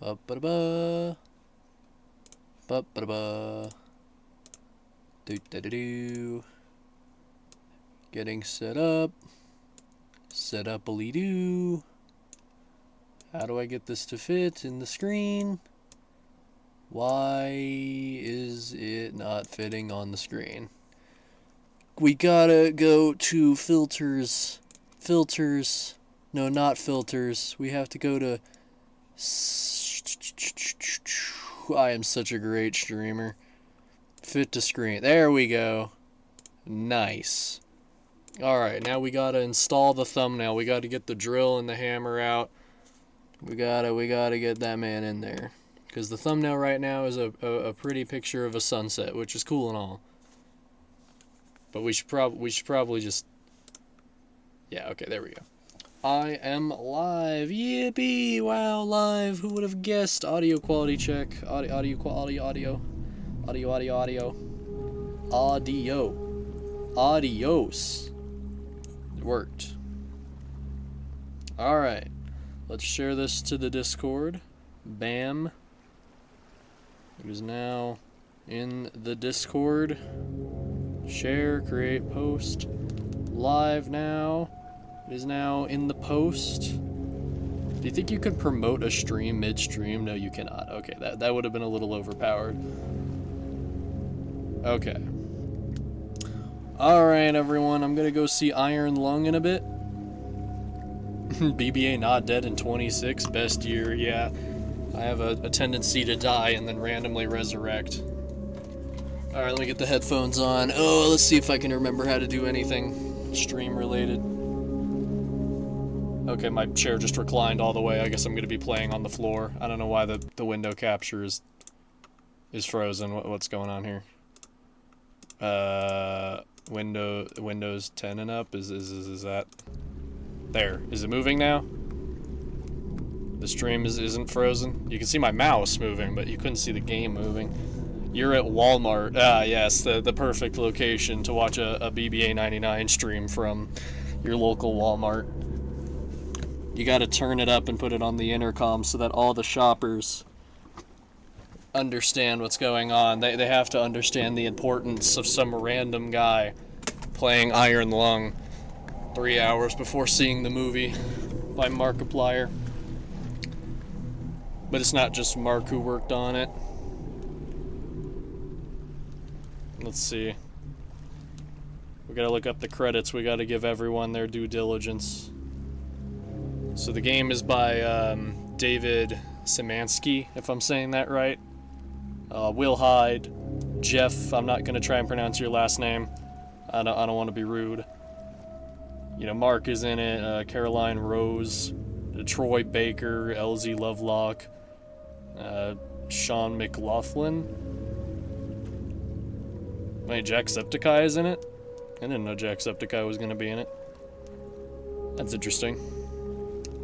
Ba ba ba. Ba ba ba. Do do do do. Getting set up. Set up a doo. How do I get this to fit in the screen? Why is it not fitting on the screen? We gotta go to filters. Filters. No, not filters. We have to go to... I am such a great streamer. Fit to screen. There we go. Nice. Alright, now we gotta install the thumbnail. We gotta get the drill and the hammer out. We gotta get that man in there. Because the thumbnail right now is a pretty picture of a sunset, which is cool and all. But we should probably just... Yeah, okay, there we go. I am live. Yippee! Wow, live. Who would have guessed? Audio quality check. Audio quality, audio. Audio. Adios. It worked. Alright. Let's share this to the Discord. Bam. It is now in the Discord. Share, create, post. Live now. It is now in the post. Do you think you can promote a stream mid-stream? No, you cannot. Okay, that would have been a little overpowered. Okay. Alright, everyone. I'm gonna go see Iron Lung in a bit. BBA not dead in 26. Best year, yeah. I have a tendency to die and then randomly resurrect. Alright, let me get the headphones on. Oh, let's see if I can remember how to do anything stream related. Okay, my chair just reclined all the way. I guess I'm going to be playing on the floor. I don't know why the window capture is frozen. What's going on here? Windows 10 and up? Is that... There. Is it moving now? The stream isn't frozen. You can see my mouse moving, but you couldn't see the game moving. You're at Walmart. Ah, yes, the perfect location to watch a BBA 99 stream from your local Walmart. You gotta turn it up and put it on the intercom so that all the shoppers understand what's going on. They have to understand the importance of some random guy playing Iron Lung 3 hours before seeing the movie by Markiplier. But it's not just Mark who worked on it. Let's see. We gotta look up the credits. We gotta give everyone their due diligence. So the game is by David Szymanski, if I'm saying that right. Will Hyde, Jeff. I'm not gonna try and pronounce your last name. I don't want to be rude. You know, Mark is in it. Caroline Rose, Troy Baker, LZ Lovelock, Sean McLaughlin. Wait, Jacksepticeye is in it? I didn't know Jacksepticeye was gonna be in it. That's interesting.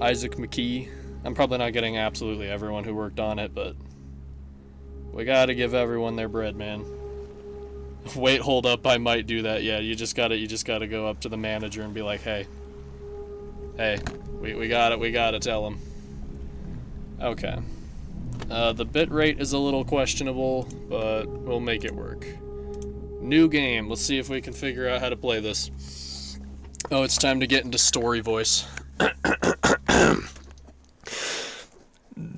Isaac McKee. I'm probably not getting absolutely everyone who worked on it, but we gotta give everyone their bread, man. Wait, hold up, I might do that. Yeah, you just gotta go up to the manager and be like, hey, we gotta tell him. Okay. The bitrate is a little questionable, but we'll make it work. New game. Let's see if we can figure out how to play this. Oh, it's time to get into story voice.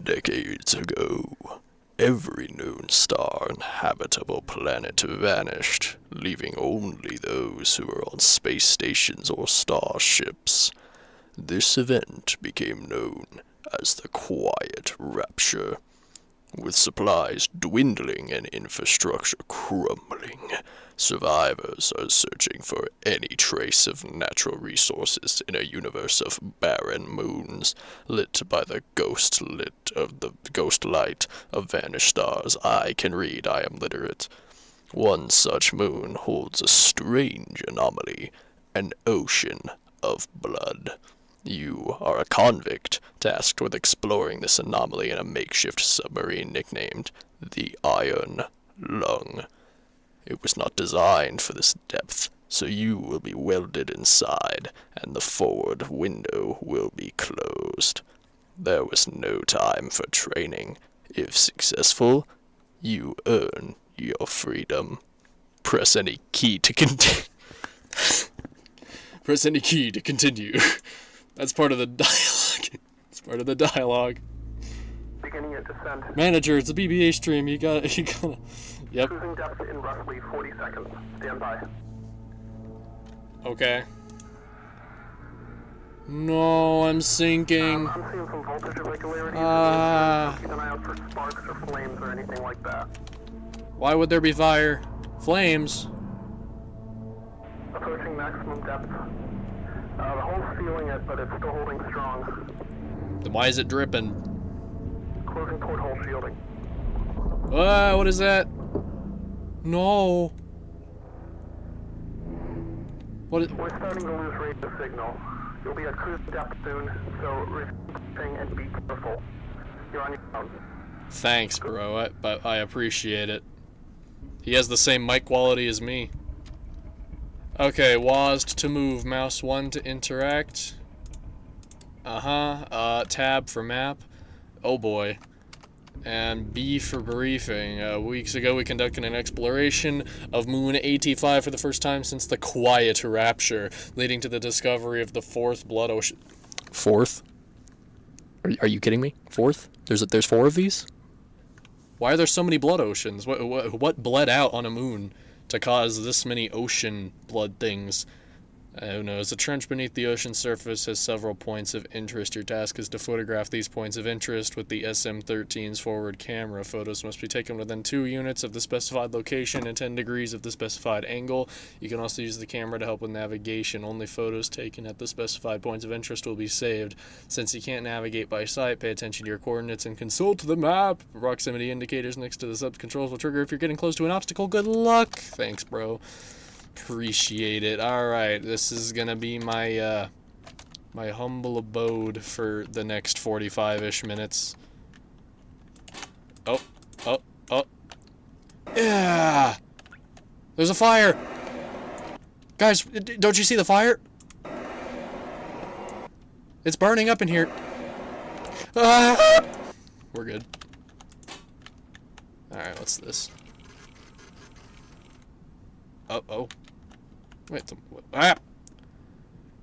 Decades ago, every known star and habitable planet vanished, leaving only those who were on space stations or starships. This event became known as the Quiet Rapture. With supplies dwindling and infrastructure crumbling, survivors are searching for any trace of natural resources in a universe of barren moons, lit by the ghost light of vanished stars. I can read, I am literate. One such moon holds a strange anomaly, an ocean of blood. You are a convict, tasked with exploring this anomaly in a makeshift submarine nicknamed the Iron Lung. It was not designed for this depth, so you will be welded inside, and the forward window will be closed. There was no time for training. If successful, you earn your freedom. Press any key to continue. Press any key to continue. That's part of the dialogue. It's part of the dialogue. Beginning your descent. Manager, it's a BBA stream. You gotta. Yep. Cruising depth in roughly 40 seconds. Stand by. Okay. No, I'm sinking. I'm seeing some voltage irregularities. Keep an eye out for sparks or flames or anything like that. Why would there be fire? Flames? Approaching maximum depth. The hull's feeling it, but it's still holding strong. Then why is it dripping? Closing port hull shielding. Ah, what is that? No. What is... We're starting to lose radio signal. You'll be at cruise depth soon, so receive and be careful. You're on your own. Thanks, bro. But I appreciate it. He has the same mic quality as me. Okay, WASD to move, mouse 1 to interact. Tab for map. Oh boy. And B for briefing. Weeks ago we conducted an exploration of Moon AT5 for the first time since the Quiet Rapture, leading to the discovery of the fourth blood ocean. Fourth? Are you kidding me? Fourth? There's 4 of these? Why are there so many blood oceans? What bled out on a moon to cause this many ocean blood things? Who knows? The trench beneath the ocean surface has several points of interest. Your task is to photograph these points of interest with the SM-13's forward camera. Photos must be taken within 2 units of the specified location and 10 degrees of the specified angle. You can also use the camera to help with navigation. Only photos taken at the specified points of interest will be saved. Since you can't navigate by sight, pay attention to your coordinates and consult the map. Proximity indicators next to the subs controls will trigger if you're getting close to an obstacle. Good luck! Thanks, bro. Appreciate it. Alright, this is gonna be my my humble abode for the next 45-ish minutes. Oh. Yeah! There's a fire! Guys, don't you see the fire? It's burning up in here. Ah! We're good. Alright, what's this? Uh-oh. Wait,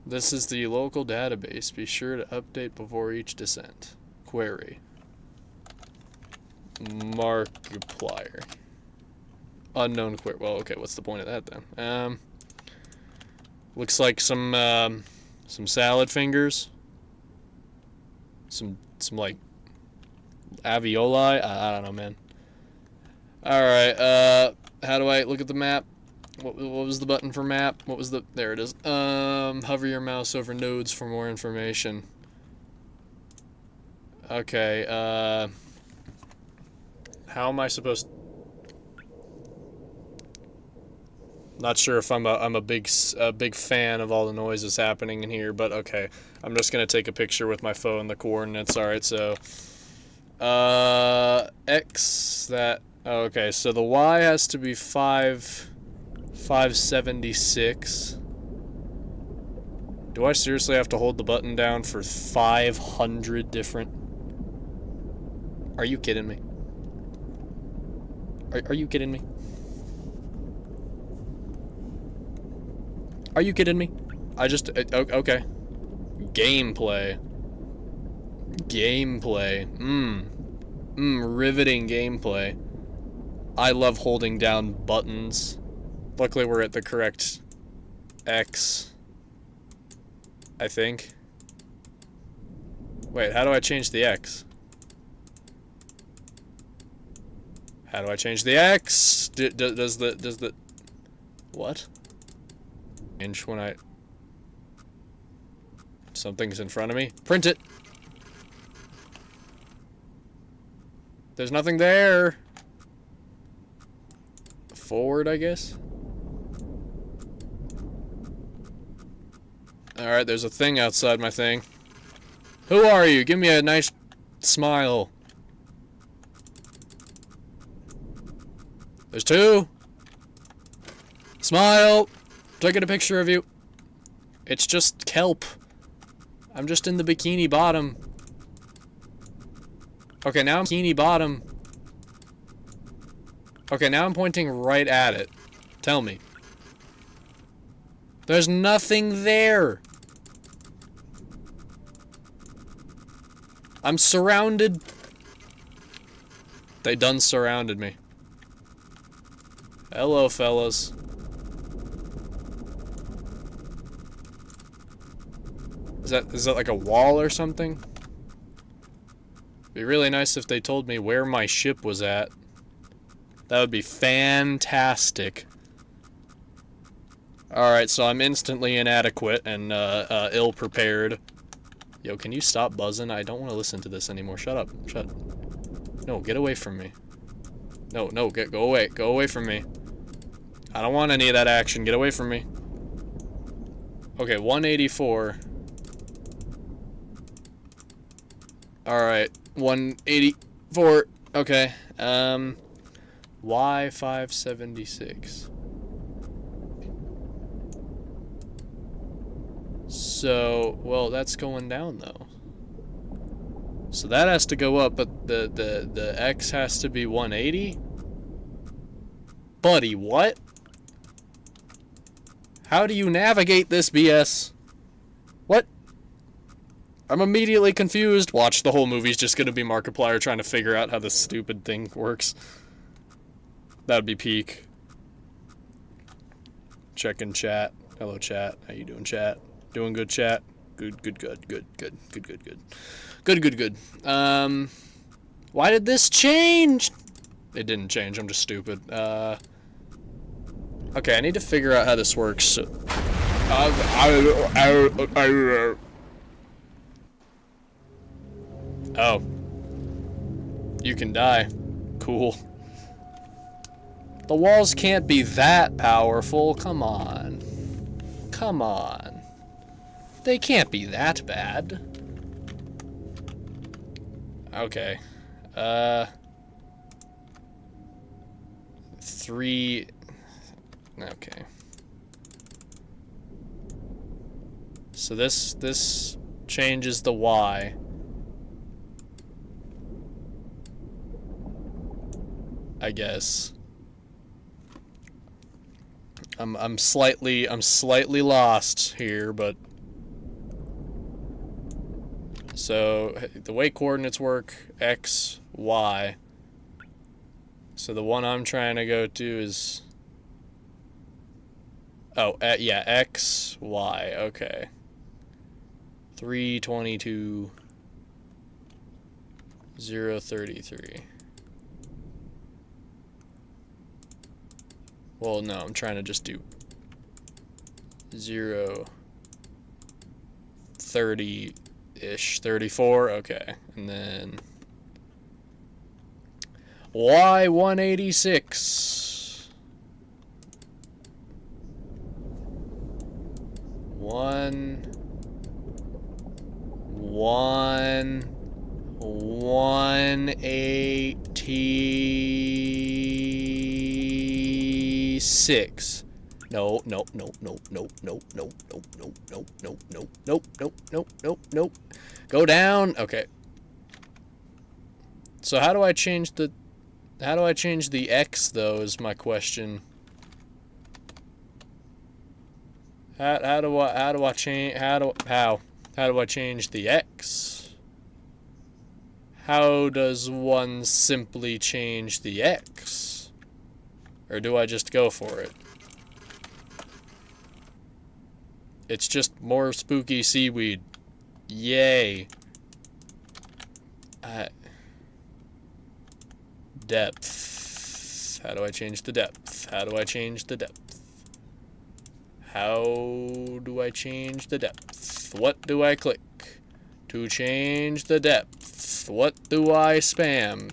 This is the local database. Be sure to update before each descent. Query. Markiplier. Unknown query. Well, okay, what's the point of that then? Looks like some salad fingers. Some like alveoli. I don't know, man. Alright, how do I look at the map? What was the button for map? What was the... There it is. Hover your mouse over nodes for more information. Okay, how am I supposed... Not sure if I'm a big fan of all the noises happening in here, but okay. I'm just gonna take a picture with my phone, the coordinates. Alright, so... X, that... Oh, okay, so the Y has to be 576. Do I seriously have to hold the button down for 500 different... Are you kidding me? Are you kidding me? Are you kidding me? I just... Okay. Gameplay. Riveting gameplay. I love holding down buttons. Luckily we're at the correct X, I think. Wait, how do I change the X? How do I change the X? Does the... What? Change when I... Something's in front of me. Print it! There's nothing there! Forward, I guess? Alright, there's a thing outside my thing. Who are you? Give me a nice smile. There's 2. Smile! Taking a picture of you. It's just kelp. I'm just in the bikini bottom. Okay, now I'm Bikini Bottom. Okay, now I'm pointing right at it. Tell me. There's nothing there. I'm surrounded. They done surrounded me. Hello, fellas. Is that like a wall or something? It'd be really nice if they told me where my ship was at. That would be fantastic. Alright, so I'm instantly inadequate and ill-prepared. Yo, can you stop buzzing? I don't want to listen to this anymore. Shut up. Shut. No, get away from me. No, go away. Go away from me. I don't want any of that action. Get away from me. Okay, 184. Alright, 184. Okay, Y576. So, well, that's going down, though. So that has to go up, but the X has to be 180? Buddy, what? How do you navigate this BS? What? I'm immediately confused. Watch, the whole movie's just gonna be Markiplier trying to figure out how this stupid thing works. That'd be peak. Checking chat. Hello, chat. How you doing, chat? Doing good, chat? Good. Why did this change? It didn't change, I'm just stupid. Okay, I need to figure out how this works. Oh. You can die. Cool. The walls can't be that powerful. Come on. Come on. They can't be that bad. Okay. 3... Okay. So this changes the Y. I guess. I'm slightly lost here, but so the way coordinates work, X, Y. So the one I'm trying to go to is yeah, X, Y. Okay. 322 033. Well, no, I'm trying to just do 30-ish, 34, okay, and then Y186, 186. No. Go down. Okay. So how do I change the X though is my question. How do I change the X? How does one simply change the X? Or do I just go for it? It's just more spooky seaweed. Yay. Depth. How do I change the depth? How do I change the depth? How do I change the depth? What do I click to change the depth? What do I spam?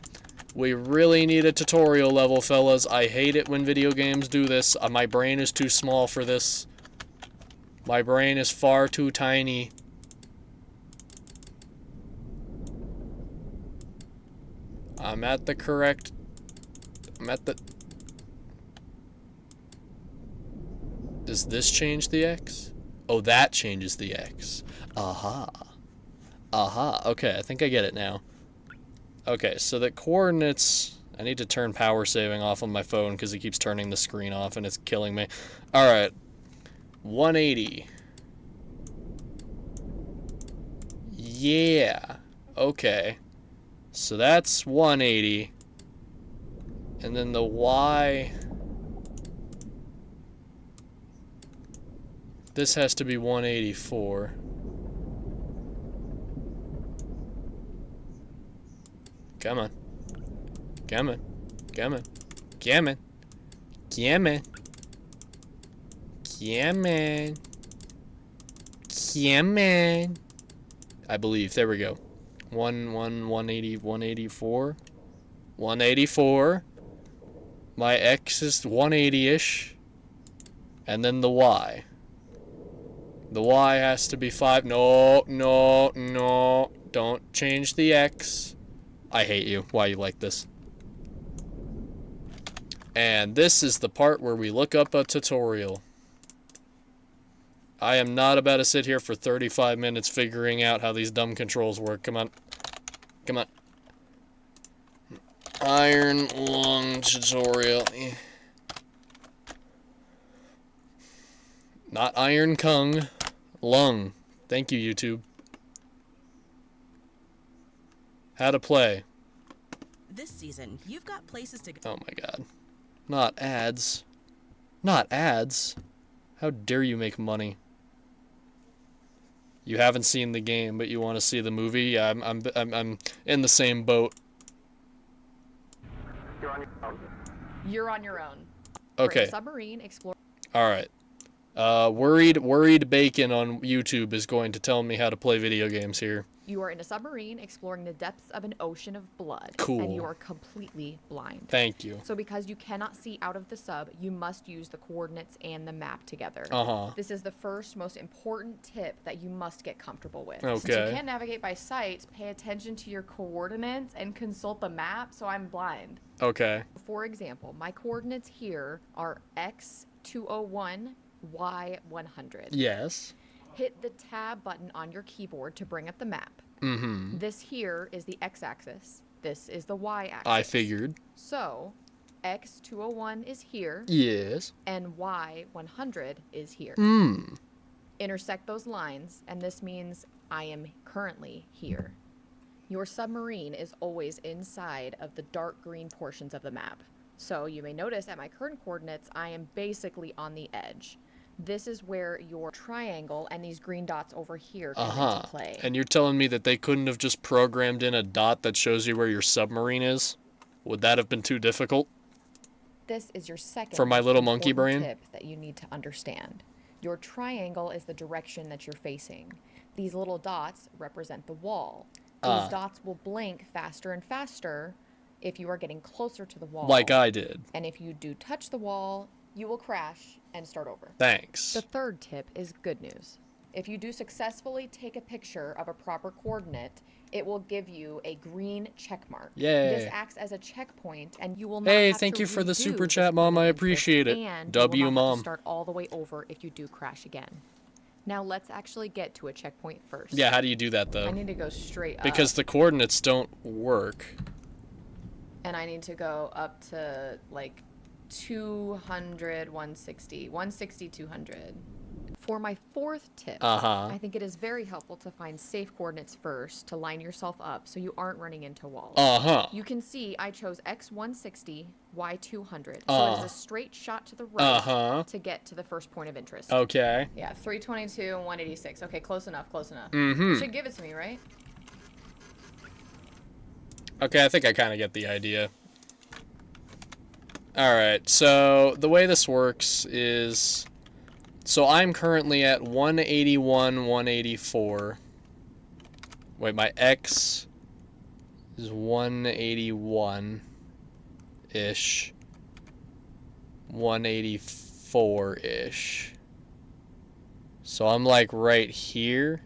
We really need a tutorial level, fellas. I hate it when video games do this. My brain is too small for this. My brain is far too tiny. I'm at the... Does this change the X? Oh, that changes the X. Aha. Okay, I think I get it now. Okay, so the coordinates... I need to turn power saving off on my phone because it keeps turning the screen off and it's killing me. Alright. 180. Yeah. Okay. So that's 180. And then the Y... This has to be 184. Come on. Come on. Come on. Come on. Come on. Come on. Come on. I believe. There we go. 180, 184. 184. My X is 180-ish. And then the Y. The Y has to be 5. No, no, no. Don't change the X. I hate you. Why you like this? And this is the part where we look up a tutorial. I am not about to sit here for 35 minutes figuring out how these dumb controls work. Come on. Come on. Iron lung tutorial. Not iron kung. Lung. Thank you, YouTube. How to play. This season, you've got places to go. Oh my god. Not ads. Not ads. How dare you make money? You haven't seen the game, but you want to see the movie? Yeah, I'm in the same boat. You're on your own. You're on your own. Okay. We're in a submarine, explore. All right. Worried Bacon on YouTube is going to tell me how to play video games here. You are in a submarine exploring the depths of an ocean of blood. Cool. And you are completely blind. Thank you. So because you cannot see out of the sub, you must use the coordinates and the map together. Uh-huh. This is the first most important tip that you must get comfortable with. Okay. Since you can't navigate by sight, pay attention to your coordinates and consult the map, so I'm blind. Okay. For example, my coordinates here are X201, Y100. Yes. Hit the tab button on your keyboard to bring up the map. Mm-hmm. This here is the x-axis. This is the y-axis. I figured. So, X201 is here, Yes. and Y100 is here. Mm. Intersect those lines, and this means I am currently here. Your submarine is always inside of the dark green portions of the map. So you may notice at my current coordinates, I am basically on the edge. This is where your triangle and these green dots over here come into play. And you're telling me that they couldn't have just programmed in a dot that shows you where your submarine is? Would that have been too difficult? This is your second For my little monkey important brain? tip that you need to understand. Your triangle is the direction that you're facing. These little dots represent the wall. These dots will blink faster and faster if you are getting closer to the wall. Like I did. And if you do touch the wall, you will crash and start over. Thanks. The third tip is good news. If you do successfully take a picture of a proper coordinate, it will give you a green check mark. Yay. This acts as a checkpoint, and you will not Hey, have thank to you for the redo super this chat, Mom. I coordinate appreciate it. and W, you will not have Mom. to start all the way over if you do crash again. Now let's actually get to a checkpoint first. Yeah, how do you do that, I though? need to go straight up. Because the coordinates don't work. And I need to go up to like 200, 160, 160, 200. For my fourth tip, I think it is very helpful to find safe coordinates first to line yourself up so you aren't running into walls. You can see I chose X160, Y200. So it is a straight shot to the right to get to the first point of interest. Okay. Yeah, 322 and 186. Okay, close enough, close enough. Mm-hmm. You should give it to me, right? Okay, I think I kind of get the idea. Alright, so the way this works is... So I'm currently at 181, 184. Wait, my X is 181-ish. 184-ish. So I'm like right here.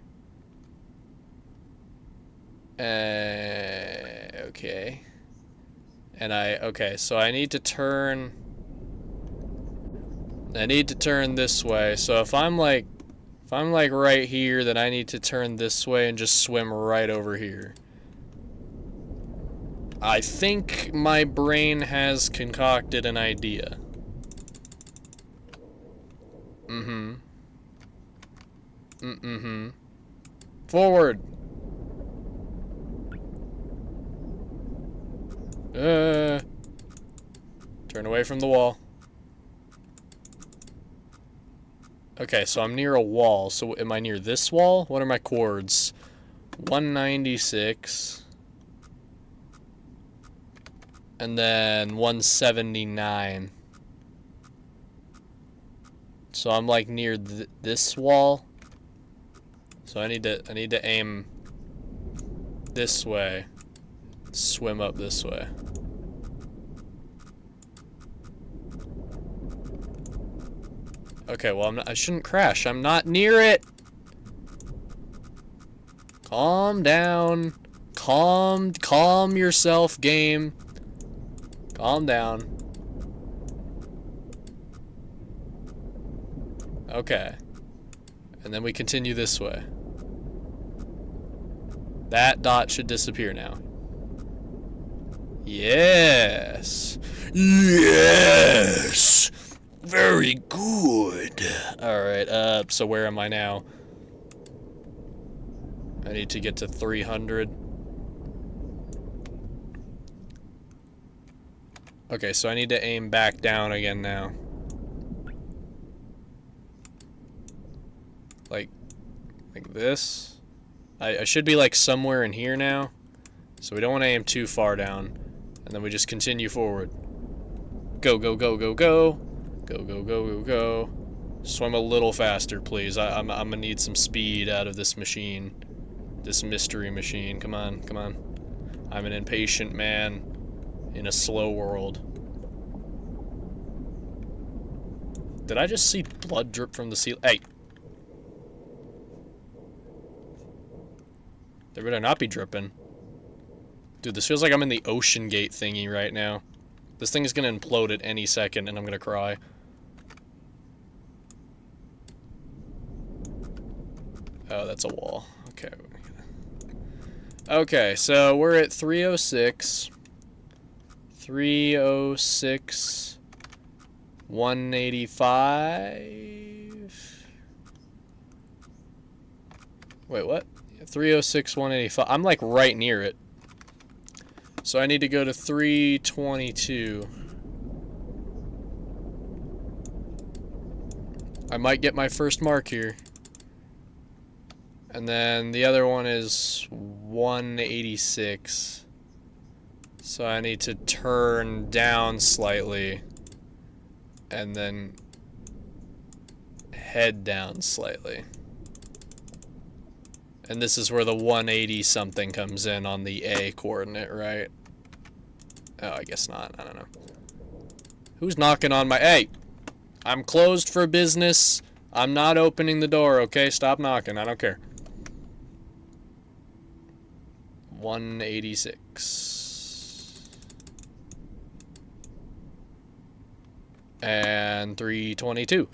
Okay. And okay, so I need to turn this way. So if I'm like right here, then I need to turn this way and just swim right over here. I think my brain has concocted an idea. Mm-hmm. Mm-hmm. Forward. Turn away from the wall. Okay, so I'm near a wall. So am I near this wall? What are my chords? 196. And then 179. So I'm like near this wall. So I need to aim this way. Swim up this way. Okay, well I shouldn't crash. I'm not near it. Calm down. Calm yourself, game. Calm down. Okay. And then we continue this way. That dot should disappear now. Yes. Yes. Very good. Alright, so where am I now? I need to get to 300. Okay, so I need to aim back down again now. Like this. I should be like somewhere in here now. So we don't want to aim too far down. And then we just continue forward. Go, go, go, go, go. Go, go, go, go, go. Swim a little faster, please. I'm gonna need some speed out of this machine. This mystery machine. Come on, come on. I'm an impatient man in a slow world. Did I just see blood drip from the ceiling? Hey! There better not be dripping. Dude, this feels like I'm in the Ocean Gate thingy right now. This thing is gonna implode at any second and I'm gonna cry. Oh, that's a wall. Okay. Okay, so we're at 306. 306. 185. Wait, what? 306, 185. I'm like right near it. So I need to go to 322. I might get my first mark here. And then the other one is 186. So I need to turn down slightly. And then head down slightly. And this is where the 180 something comes in on the A coordinate, right? Oh, I guess not. I don't know. Who's knocking on my... Hey! I'm closed for business. I'm not opening the door, okay? Stop knocking. I don't care. 186. And 322.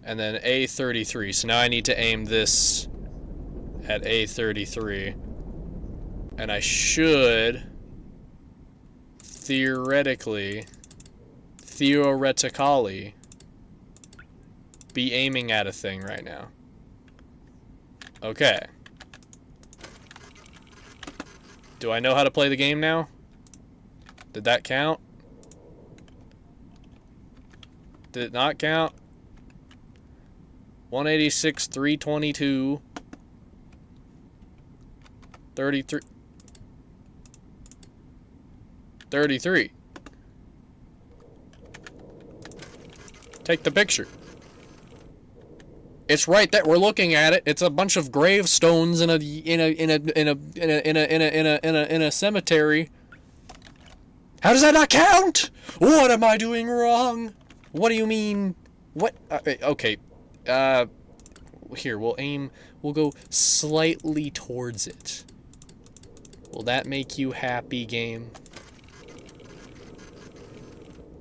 And then A33. So now I need to aim this at A33. And I should theoretically be aiming at a thing right now. Okay. Do I know how to play the game now? Did that count? Did it not count? 186, 322, 33. 33. Take the picture. It's right there. We're looking at it. It's a bunch of gravestones in a cemetery. How does that not count? What am I doing wrong? What do you mean? What? Okay. Here, we'll aim. We'll go slightly towards it. Will that make you happy, game?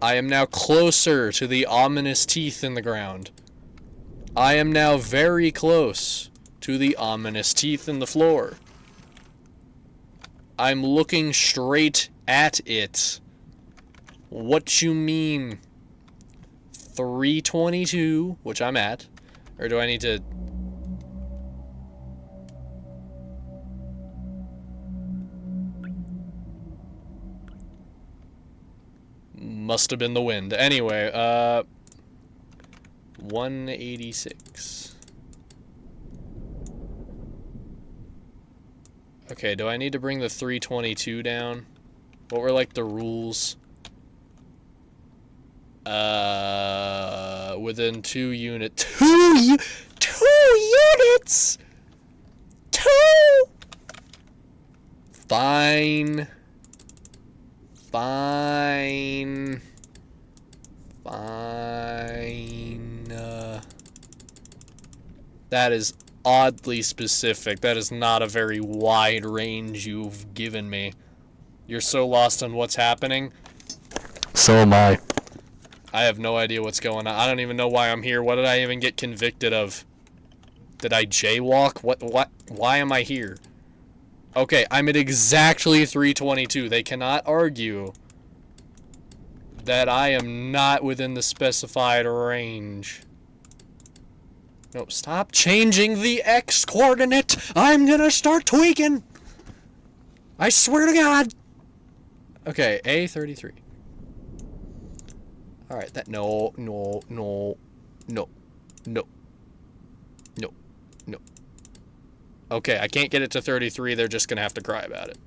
I am now closer to the ominous teeth in the ground. I am now very close to the ominous teeth in the floor. I'm looking straight at it. What you mean? 322, which I'm at. Or do I need to... Must have been the wind. Anyway, 186. Okay, do I need to bring the 322 down? What were, like, the rules? Within 2 units. 2 units! 2! Fine. Fine. That is oddly specific. That is not a very wide range you've given me. You're so lost on what's happening. So am I. I have no idea what's going on. I don't even know why I'm here. What did I even get convicted of? Did I jaywalk? What? Why am I here? Okay, I'm at exactly 322. They cannot argue that I am not within the specified range. No, stop changing the X coordinate. I'm gonna start tweaking. I swear to God. Okay, A33. All right, that no. Okay, I can't get it to 33. They're just gonna have to cry about it.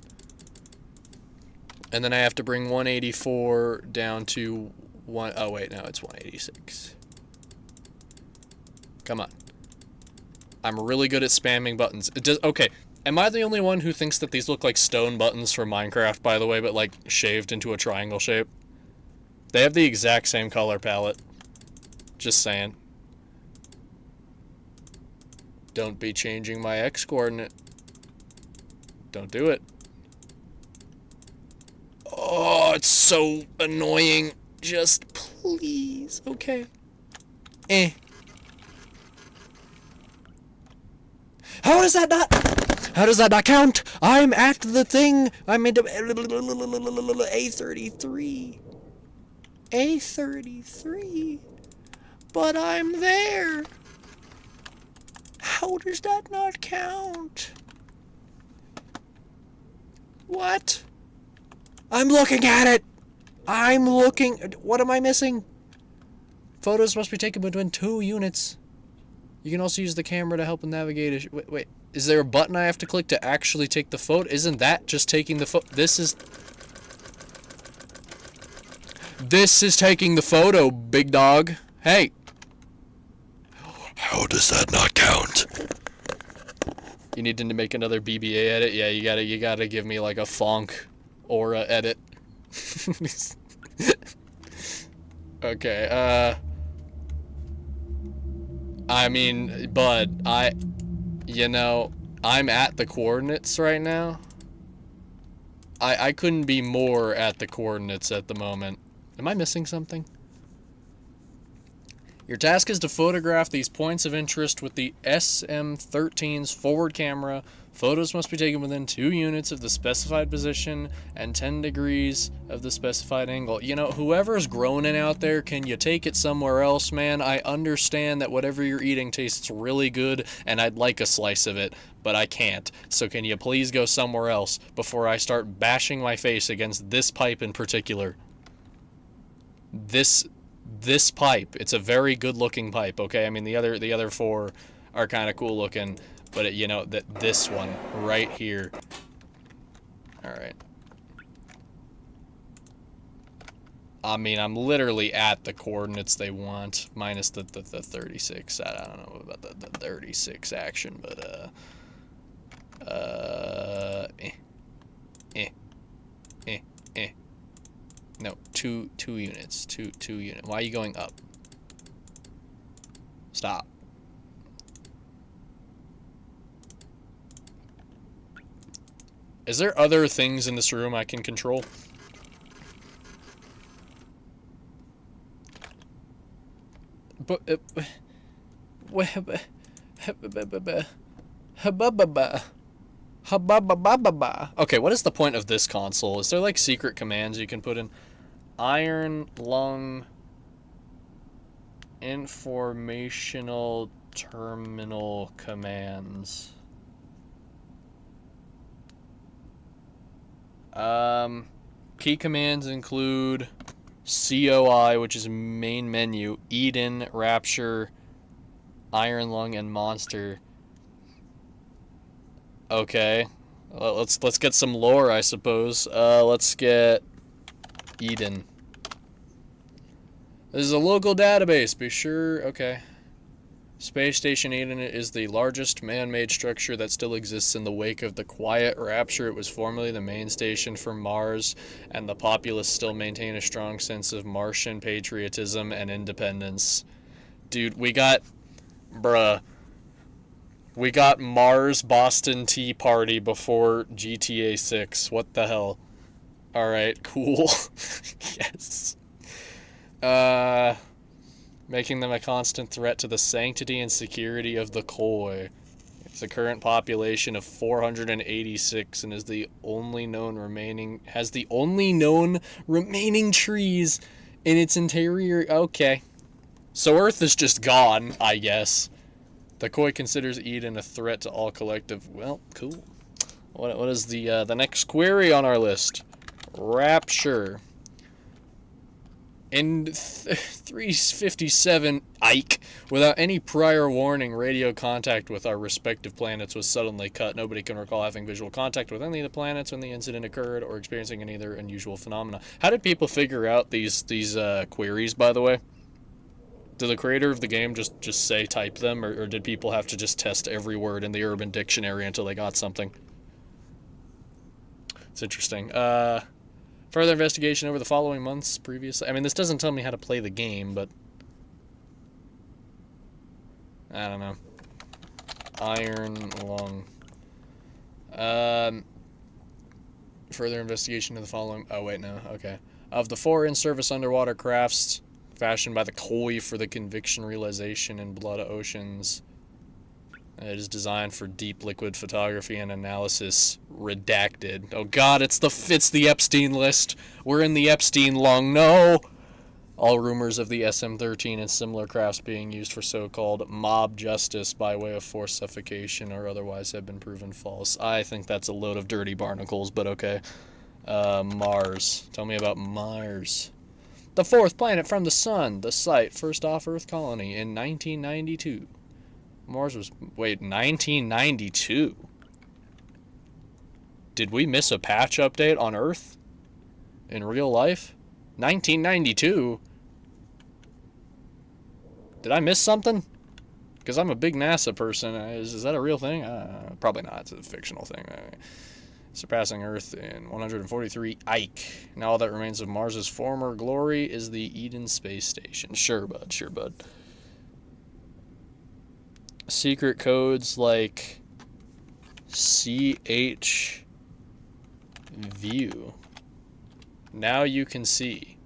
And then I have to bring 184 down to one. Oh wait, no, it's 186. Come on. I'm really good at spamming buttons. It does. Okay, am I the only one who thinks that these look like stone buttons from Minecraft, by the way, but like shaved into a triangle shape? They have the exact same color palette. Just saying. Don't be changing my X coordinate. Don't do it. Oh, it's so annoying. Just please. Okay. How does that not count? I'm at the thing. I'm into A33. A33. But I'm there. How does that not count? What? I'm looking at it. I'm looking. What am I missing? Photos must be taken between 2 units. You can also use the camera to help navigate. Wait. Is there a button I have to click to actually take the photo? Isn't that just taking the photo? This is taking the photo, big dog. Hey. How does that not count? You need to make another BBA edit? Yeah, you gotta give me like a Fonk aura edit. Okay, I mean, bud, I'm at the coordinates right now. I couldn't be more at the coordinates at the moment. Am I missing something? Your task is to photograph these points of interest with the SM-13's forward camera. Photos must be taken within 2 units of the specified position and 10 degrees of the specified angle. You know, whoever's groaning out there, can you take it somewhere else, man? I understand that whatever you're eating tastes really good, and I'd like a slice of it, but I can't. So can you please go somewhere else before I start bashing my face against this pipe in particular? This pipe, it's a very good looking pipe, okay? I mean, the other 4 are kind of cool looking, but this one right here. All right. I mean, I'm literally at the coordinates they want, minus the 36. I don't know about the 36 action, but No, two units. Two units. Why are you going up? Stop. Is there other things in this room I can control? But Ha-ba-ba-ba-ba-ba. Okay, what is the point of this console? Is there, like, secret commands you can put in? Iron Lung Informational Terminal Commands. Key commands include COI, which is main menu, Eden, Rapture, Iron Lung, and Monster. Okay, let's get some lore, I suppose. Let's get Eden. This is a local database. Be sure. Okay. Space Station Eden is the largest man-made structure that still exists in the wake of the quiet Rapture. It was formerly the main station for Mars, and the populace still maintain a strong sense of Martian patriotism and independence. Dude, we got Mars Boston Tea Party before GTA 6. What the hell? Alright, cool. Yes. Making them a constant threat to the sanctity and security of the Koi. It's a current population of 486 and has the only known remaining trees in its interior. Okay. So Earth is just gone, I guess. The Koi considers Eden a threat to all collective. Well, cool. What is the next query on our list? Rapture. In 357, Ike, without any prior warning, radio contact with our respective planets was suddenly cut. Nobody can recall having visual contact with any of the planets when the incident occurred or experiencing any other unusual phenomena. How did people figure out these queries, by the way? Did the creator of the game just say type them, or did people have to just test every word in the Urban Dictionary until they got something? It's interesting. Further investigation over the following months previously. I mean, this doesn't tell me how to play the game, but I don't know. Iron Lung. Further investigation of the following. Oh wait, no. Okay. Of the 4 in-service underwater crafts fashioned by the Koi for the conviction realization in blood oceans. It is designed for deep liquid photography and analysis. Redacted. Oh god, it's the Epstein list. We're in the Epstein lung. No! All rumors of the SM-13 and similar crafts being used for so-called mob justice by way of forced suffocation or otherwise have been proven false. I think that's a load of dirty barnacles, but okay. Mars. Tell me about Mars. The 4th planet from the sun. The site. First off-Earth colony in 1992. Mars was... Wait, 1992? Did we miss a patch update on Earth? In real life? 1992? Did I miss something? Because I'm a big NASA person. Is that a real thing? Probably not. It's a fictional thing. Surpassing Earth in 143 Ike. Now all that remains of Mars's former glory is the Eden space station. Sure, bud. Sure, bud. Secret codes like CH view. Now you can see.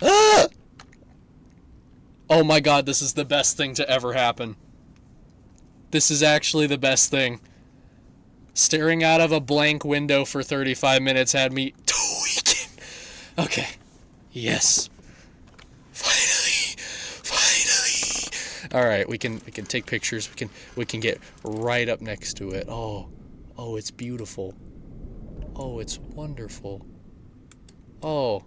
Ah! Oh my god, this is the best thing to ever happen. This is actually the best thing. Staring out of a blank window for 35 minutes had me tweaking. Okay. Yes. All right, we can take pictures. We can get right up next to it. Oh, it's beautiful. Oh, it's wonderful. Oh,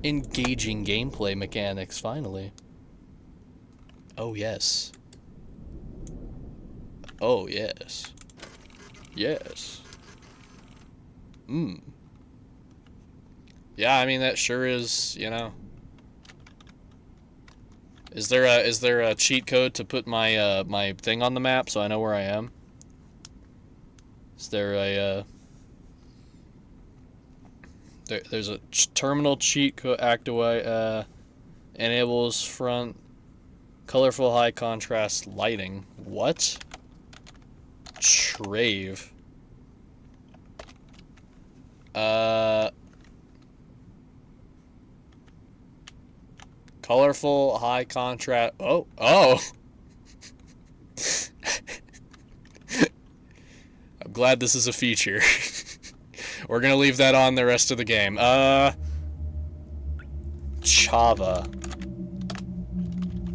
engaging gameplay mechanics finally. Oh yes. Oh yes. Yes. Yeah, I mean that sure is, you know. Is there a cheat code to put my my thing on the map so I know where I am? Is there a there's a terminal cheat code activate enables front colorful high contrast lighting. What? Trave. Colorful, high contrast. Oh. glad this is a feature. We're gonna leave that on the rest of the game. Chava.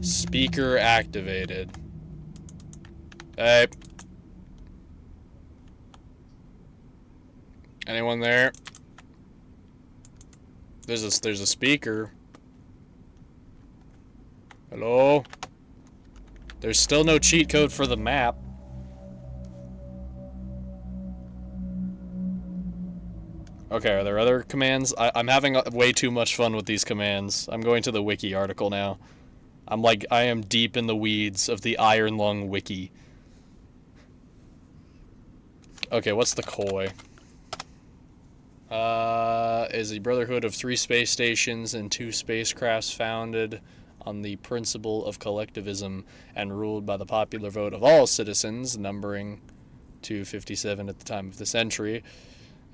Speaker activated. Hey. Anyone there? There's a speaker. Hello? There's still no cheat code for the map. Okay, are there other commands? I'm having way too much fun with these commands. I'm going to the wiki article now. I am deep in the weeds of the Iron Lung wiki. Okay, what's the COI? Is a brotherhood of 3 space stations and 2 spacecrafts founded on the principle of collectivism and ruled by the popular vote of all citizens, numbering 257 at the time of this entry.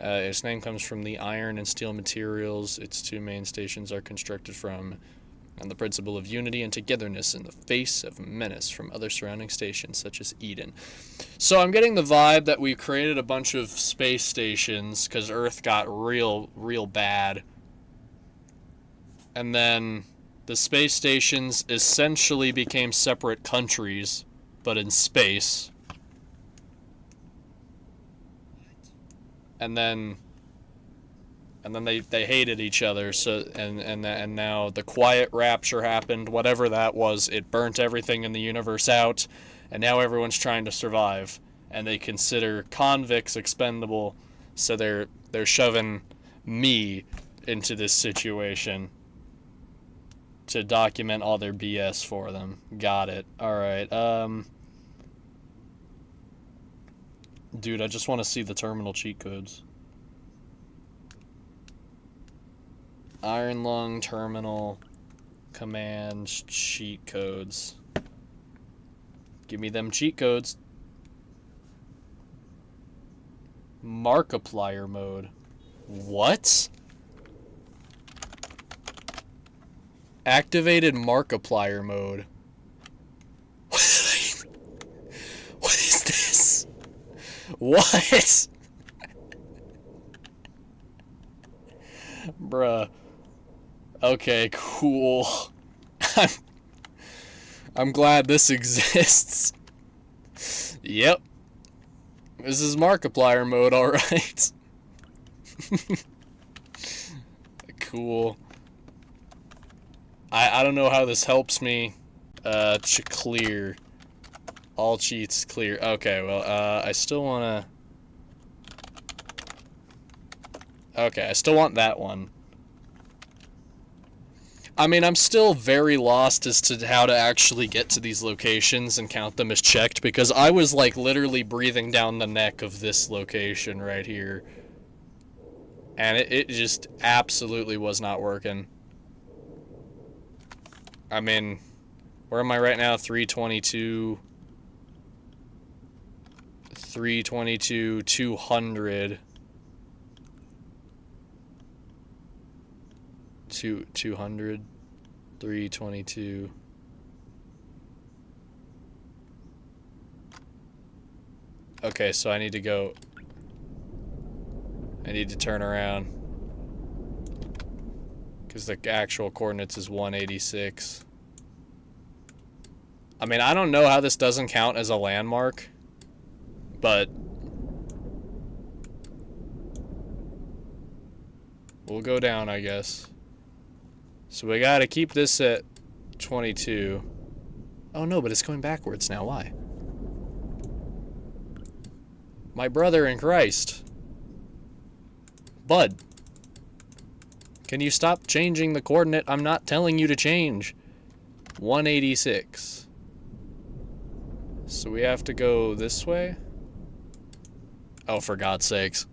Its name comes from the iron and steel materials its 2 main stations are constructed from, and the principle of unity and togetherness in the face of menace from other surrounding stations, such as Eden. So I'm getting the vibe that we created a bunch of space stations because Earth got real bad. And then the space stations essentially became separate countries, but in space. And then they hated each other, so and now the quiet rapture happened, whatever that was. It burnt everything in the universe out, and now everyone's trying to survive, and they consider convicts expendable, so they're shoving me into this situation to document all their BS for them. Got it. All right. Dude, I just want to see the terminal cheat codes. Iron Lung terminal commands cheat codes. Give me them cheat codes. Markiplier mode. What? Activated Markiplier mode. What is this? What? Bruh. Okay, cool. I'm glad this exists. Yep. This is Markiplier mode, alright. Cool. I don't know how this helps me. Clear. All cheats clear. Okay, well, I still wanna... Okay, I still want that one. I mean, I'm still very lost as to how to actually get to these locations and count them as checked, because I was, like, literally breathing down the neck of this location right here. And it just absolutely was not working. I mean, where am I right now? 322, 200. 200, 322. Okay, so I need to go. I need to turn around. Because the actual coordinates is 186. I mean, I don't know how this doesn't count as a landmark. But we'll go down, I guess. So we gotta keep this at 22. Oh no, but it's going backwards now. Why? My brother in Christ. Bud. Can you stop changing the coordinate I'm not telling you to change? 186. So we have to go this way? Oh, for God's sakes.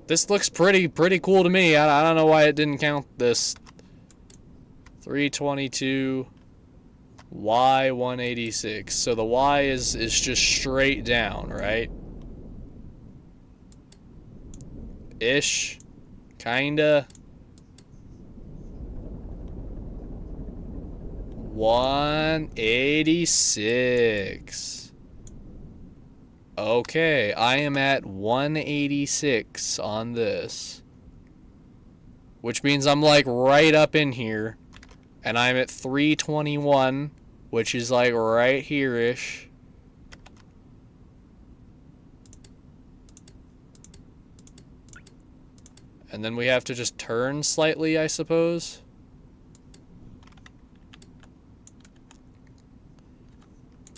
This looks pretty cool to me. I don't know why it didn't count this. 322 Y 186. So the Y is just straight down, right? Ish. Kinda. 186. Okay, I am at 186 on this. Which means I'm like right up in here. And I'm at 321, which is like right here-ish. And then we have to just turn slightly, I suppose.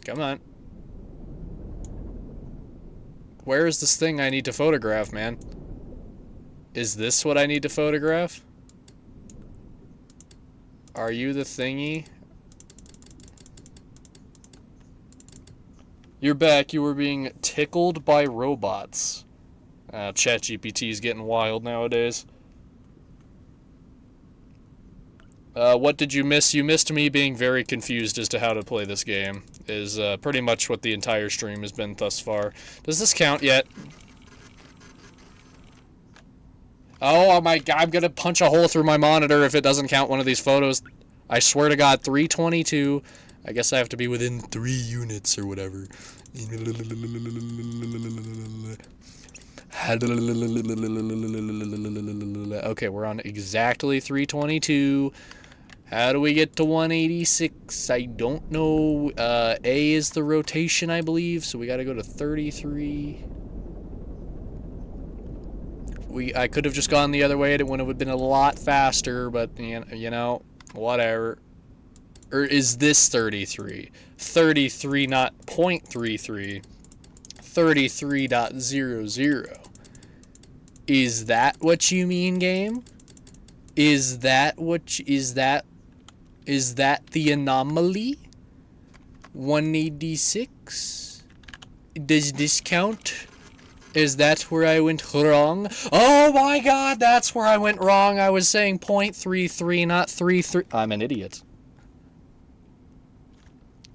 Come on. Where is this thing I need to photograph, man? Is this what I need to photograph? Are you the thingy? You're back. You were being tickled by robots. ChatGPT is getting wild nowadays. What did you miss? You missed me being very confused as to how to play this game. Is pretty much what the entire stream has been thus far. Does this count yet? Oh my god, I'm gonna punch a hole through my monitor if it doesn't count one of these photos. I swear to god, 322. I guess I have to be within 3 units or whatever. Okay, we're on exactly 322. How do we get to 186? I don't know. A is the rotation, I believe, so we gotta go to 33. I could have just gone the other way. It would have been a lot faster, but, you know, whatever. Or is this 33? 33, not 0.33. 33.00. Is that what you mean, game? Is that the anomaly? 186? Does this count? Is that where I went wrong? Oh my god, that's where I went wrong. I was saying 0.33, not 33. I'm an idiot.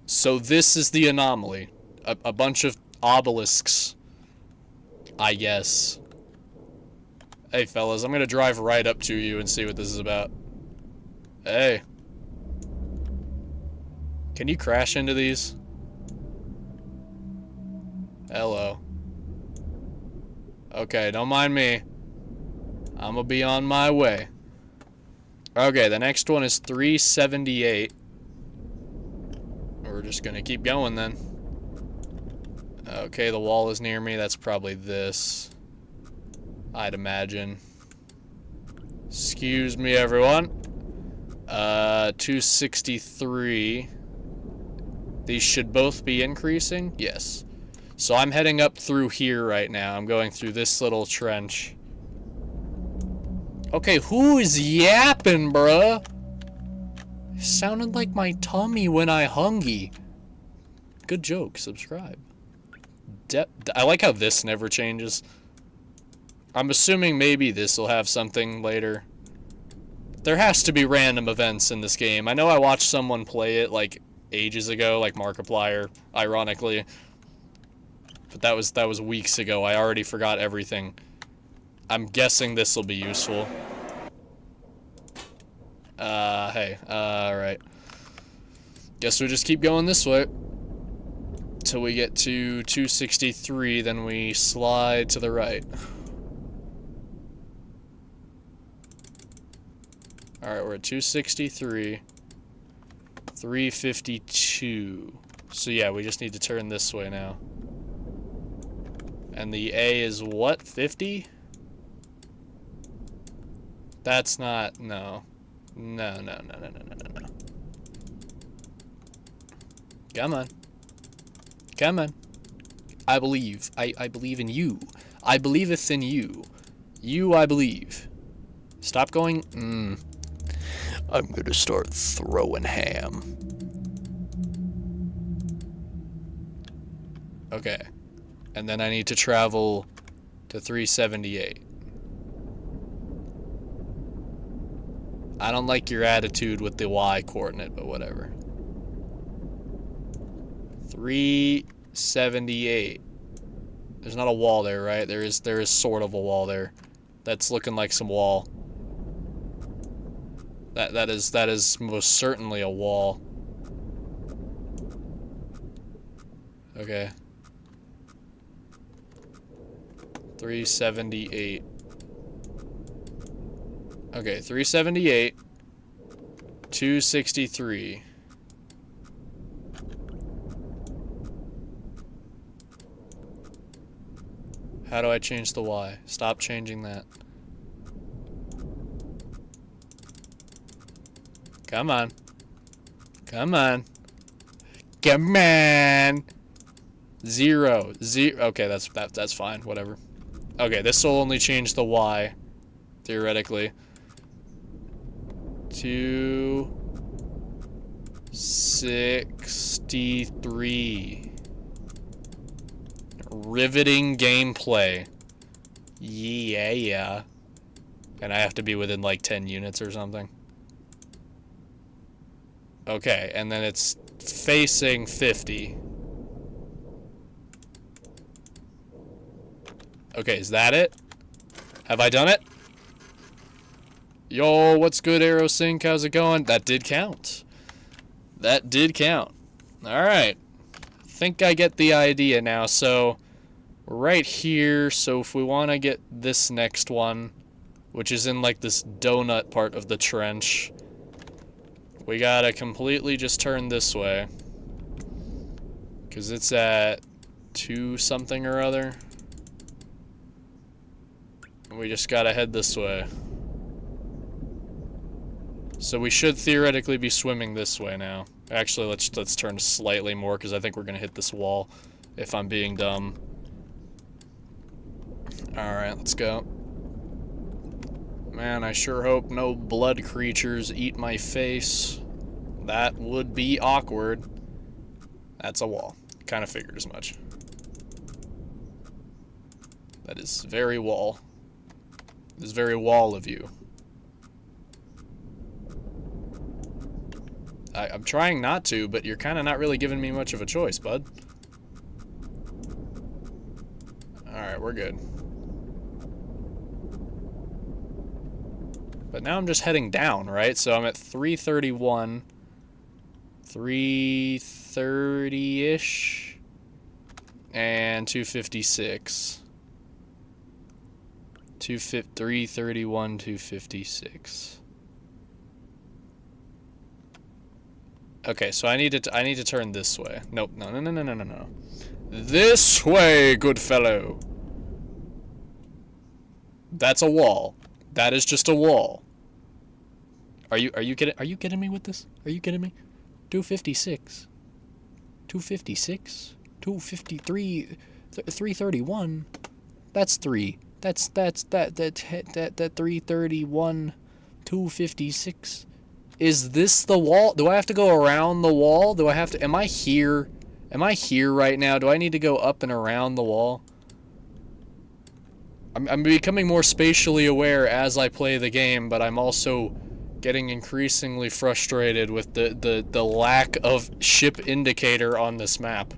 So this is the anomaly. A bunch of obelisks, I guess. Hey fellas, I'm gonna drive right up to you and see what this is about. Hey. Can you crash into these? Hello. Okay, don't mind me. I'm gonna be on my way. Okay, the next one is 378. We're just gonna keep going then. Okay, the wall is near me. That's probably this, I'd imagine. Excuse me, everyone. 263. These should both be increasing? Yes. So I'm heading up through here right now. I'm going through this little trench. Okay, who is yapping, bruh? It sounded like my tummy when I hungry. Good joke. Subscribe. I like how this never changes. I'm assuming maybe this will have something later. There has to be random events in this game. I know I watched someone play it like ages ago, like Markiplier, ironically. But that was weeks ago. I already forgot everything. I'm guessing this will be useful. Hey, alright. Guess we just keep going this way. Till we get to 263, then we slide to the right. Alright, we're at 263. 352. So yeah, we just need to turn this way now. And the A is what? 50? That's not... No. No. Come on. Come on. I believe. I believe in you. I believeth in you. You, I believe. Stop going... I'm gonna start throwing ham. Okay. And then I need to travel to 378. I don't like your attitude with the Y coordinate, but whatever. 378. There's not a wall there, right? There is sort of a wall there. That's looking like some wall. That is most certainly a wall. 378. Okay, 378. 263. How do I change the Y? Stop changing that. Come on. Come on. Come on. 0. Okay, that's fine. Whatever. Okay, this will only change the Y, theoretically. 263. Riveting gameplay. Yeah. And I have to be within like 10 units or something. Okay, and then it's facing 50. Okay, is that it? Have I done it? Yo, what's good, Aerosync? How's it going? That did count. That did count. Alright. Think I get the idea now. So, right here. So, if we want to get this next one, which is in like this donut part of the trench, we gotta completely just turn this way. Because it's at 2 something or other. We just gotta head this way. So we should theoretically be swimming this way now. Actually, let's turn slightly more because I think we're gonna hit this wall if I'm being dumb. Alright, let's go. Man, I sure hope no blood creatures eat my face. That would be awkward. That's a wall. Kind of figured as much. That is very wall. This very wall of you. I'm trying not to, but you're kind of not really giving me much of a choice, bud. Alright, we're good. But now I'm just heading down, right? So I'm at 331. 330-ish. And 256. 331, 256. Okay, so I need to turn this way. Nope, no. This way, good fellow. That's a wall. That is just a wall. Are you kidding me with this? Are you kidding me? 256. 256. 253. 331. That's 3. That 331. 256. Is this the wall? Do I have to go around the wall? Do I have to... Am I here? Am I here right now? Do I need to go up and around the wall? I'm becoming more spatially aware as I play the game, but I'm also getting increasingly frustrated with the lack of ship indicator on this map.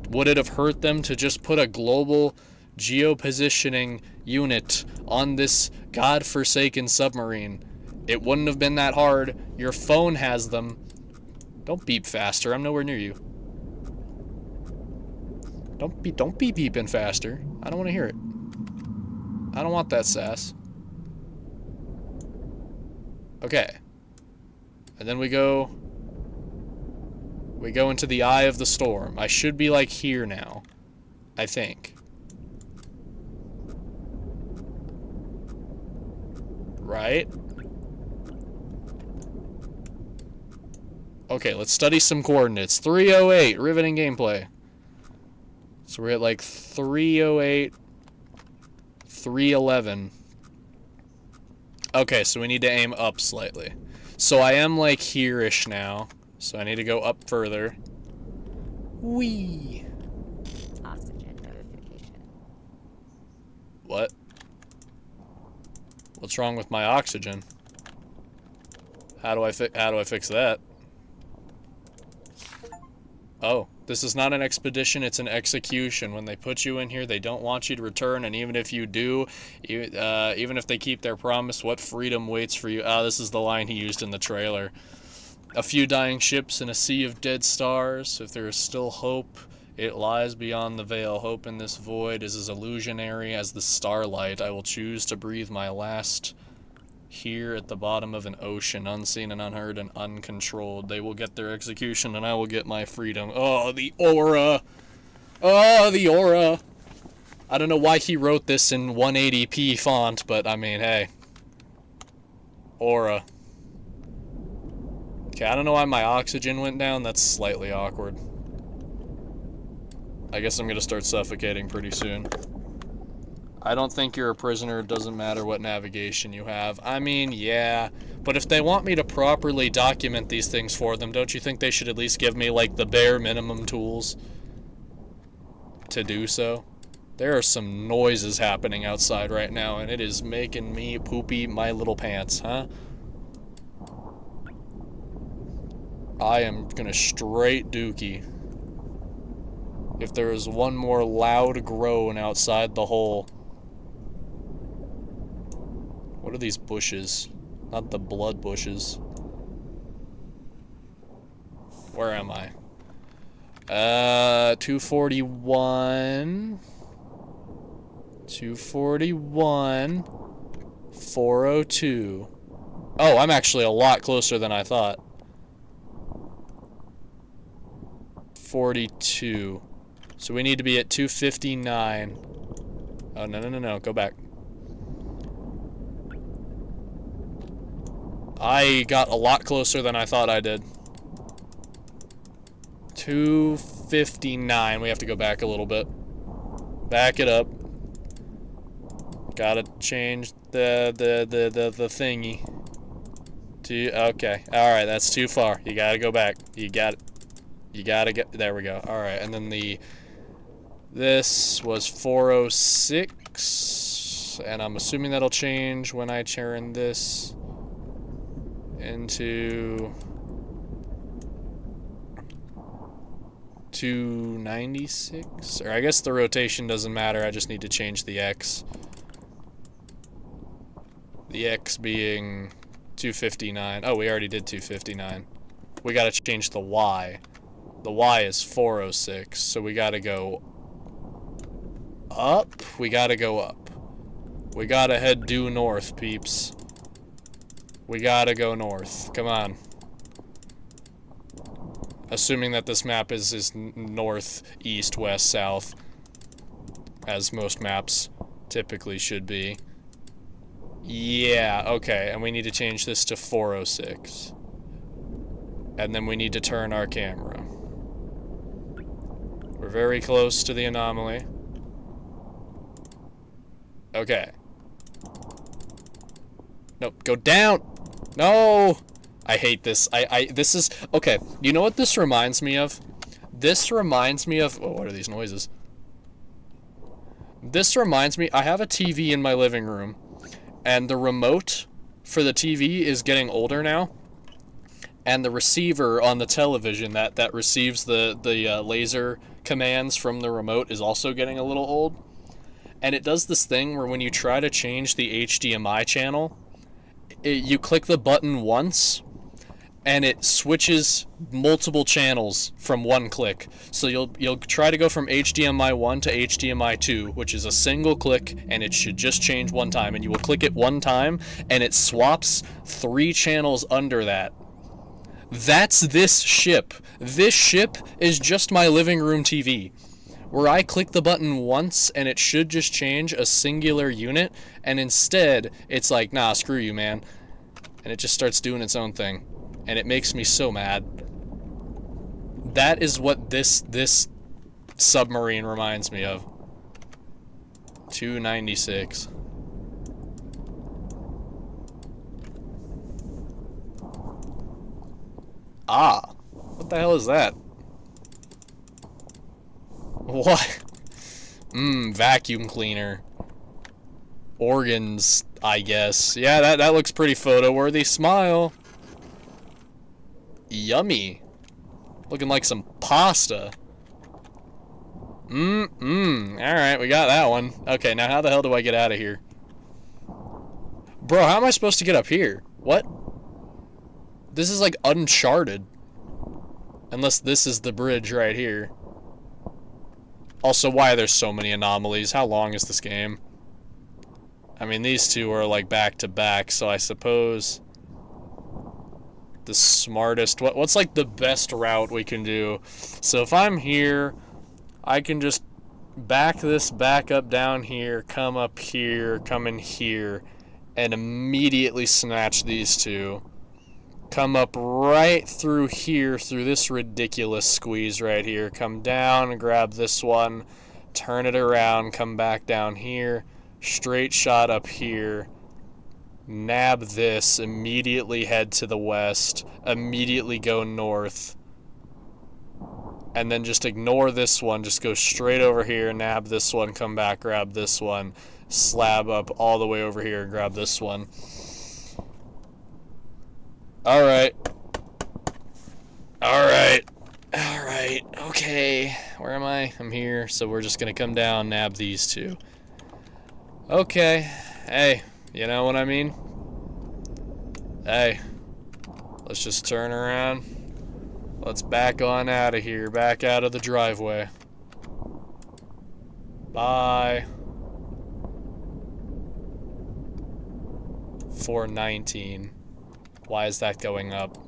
Would it have hurt them to just put a global geopositioning unit on this godforsaken submarine? It wouldn't have been that hard. Your phone has them. Don't beep faster. I'm nowhere near you. Don't be beeping faster. I don't want to hear it. I don't want that sass. Okay. And then we go into the eye of the storm. I should be like here now, I think. Right? Okay, let's study some coordinates. 308, riveting gameplay. So we're at like 308, 311. Okay, so we need to aim up slightly. So I am like here-ish now. So I need to go up further. Whee! Oxygen notification. What? What's wrong with my oxygen? How do I fix that? Oh, this is not an expedition, it's an execution. When they put you in here, they don't want you to return, and even if you do, even if they keep their promise, what freedom waits for you? Ah, this is the line he used in the trailer. A few dying ships and a sea of dead stars. If there is still hope, It lies beyond the veil. Hope in this void is as illusionary as the starlight. I will choose to breathe my last here at the bottom of an ocean, unseen and unheard and uncontrolled. They will get their execution and I will get my freedom. Oh, the aura! Oh, the aura! I don't know why he wrote this in 180p font, but I mean, hey. Aura. Okay, I don't know why my oxygen went down. That's slightly awkward. I guess I'm gonna start suffocating pretty soon. I don't think you're a prisoner. It doesn't matter what navigation you have. I mean, yeah. But if they want me to properly document these things for them, don't you think they should at least give me, like, the bare minimum tools to do so? There are some noises happening outside right now, and it is making me poopy my little pants, huh? I am gonna straight dookie. If there is one more loud groan outside the hole. What are these bushes? Not the blood bushes. Where am I? 241. 241. 402. Oh, I'm actually a lot closer than I thought. 42. So we need to be at 259. Oh, no. Go back. I got a lot closer than I thought I did. 259. We have to go back a little bit. Back it up. Gotta change the thingy. Okay. Alright, that's too far. You gotta go back. You gotta get... There we go. Alright, and then this was 406. And I'm assuming that'll change when I turn this into 296. Or I guess the rotation doesn't matter. I just need to change the X. The X being 259. Oh, we already did 259. We gotta change the Y. The Y is 406, so we gotta go up. We gotta go up. We gotta head due north, peeps. We gotta go north. Come on. Assuming that this map is north, east, west, south, as most maps typically should be. Yeah, okay, and we need to change this to 406. And then we need to turn our camera. We're very close to the anomaly. Okay. Nope, go down! No! I hate this. This is... Okay, you know what this reminds me of? This reminds me of... Oh, what are these noises? This reminds me... I have a TV in my living room. And the remote for the TV is getting older now. And the receiver on the television that receives the laser commands from the remote is also getting a little old. And it does this thing where when you try to change the HDMI channel, you click the button once, and it switches multiple channels from one click. So you'll try to go from HDMI 1 to HDMI 2, which is a single click, and it should just change one time. And you will click it one time, and it swaps 3 channels under that. That's this ship. This ship is just my living room TV, where I click the button once, and it should just change a singular unit, and instead, it's like, nah, screw you, man. And it just starts doing its own thing. And it makes me so mad. That is what this submarine reminds me of. 296. Ah, what the hell is that? What? Vacuum cleaner. Organs, I guess. Yeah, that looks pretty photo-worthy. Smile. Yummy. Looking like some pasta. Alright, we got that one. Okay, now how the hell do I get out of here? Bro, how am I supposed to get up here? What? This is like Uncharted. Unless this is the bridge right here. Also, why are there so many anomalies? How long is this game? I mean, these two are like back to back, so I suppose the smartest... What's like the best route we can do? So if I'm here, I can just back this back up down here, come up here, come in here, and immediately snatch these two. Come up right through here, through this ridiculous squeeze right here. Come down and grab this one, turn it around, come back down here, straight shot up here, nab this, immediately head to the west, immediately go north, and then just ignore this one, just go straight over here, nab this one, come back, grab this one, slab up all the way over here and grab this one. Alright, okay, where am I? I'm here, so we're just gonna come down, nab these two. Okay, hey, you know what I mean? Hey, let's just turn around. Let's back on out of here, back out of the driveway. Bye. 419. Why is that going up?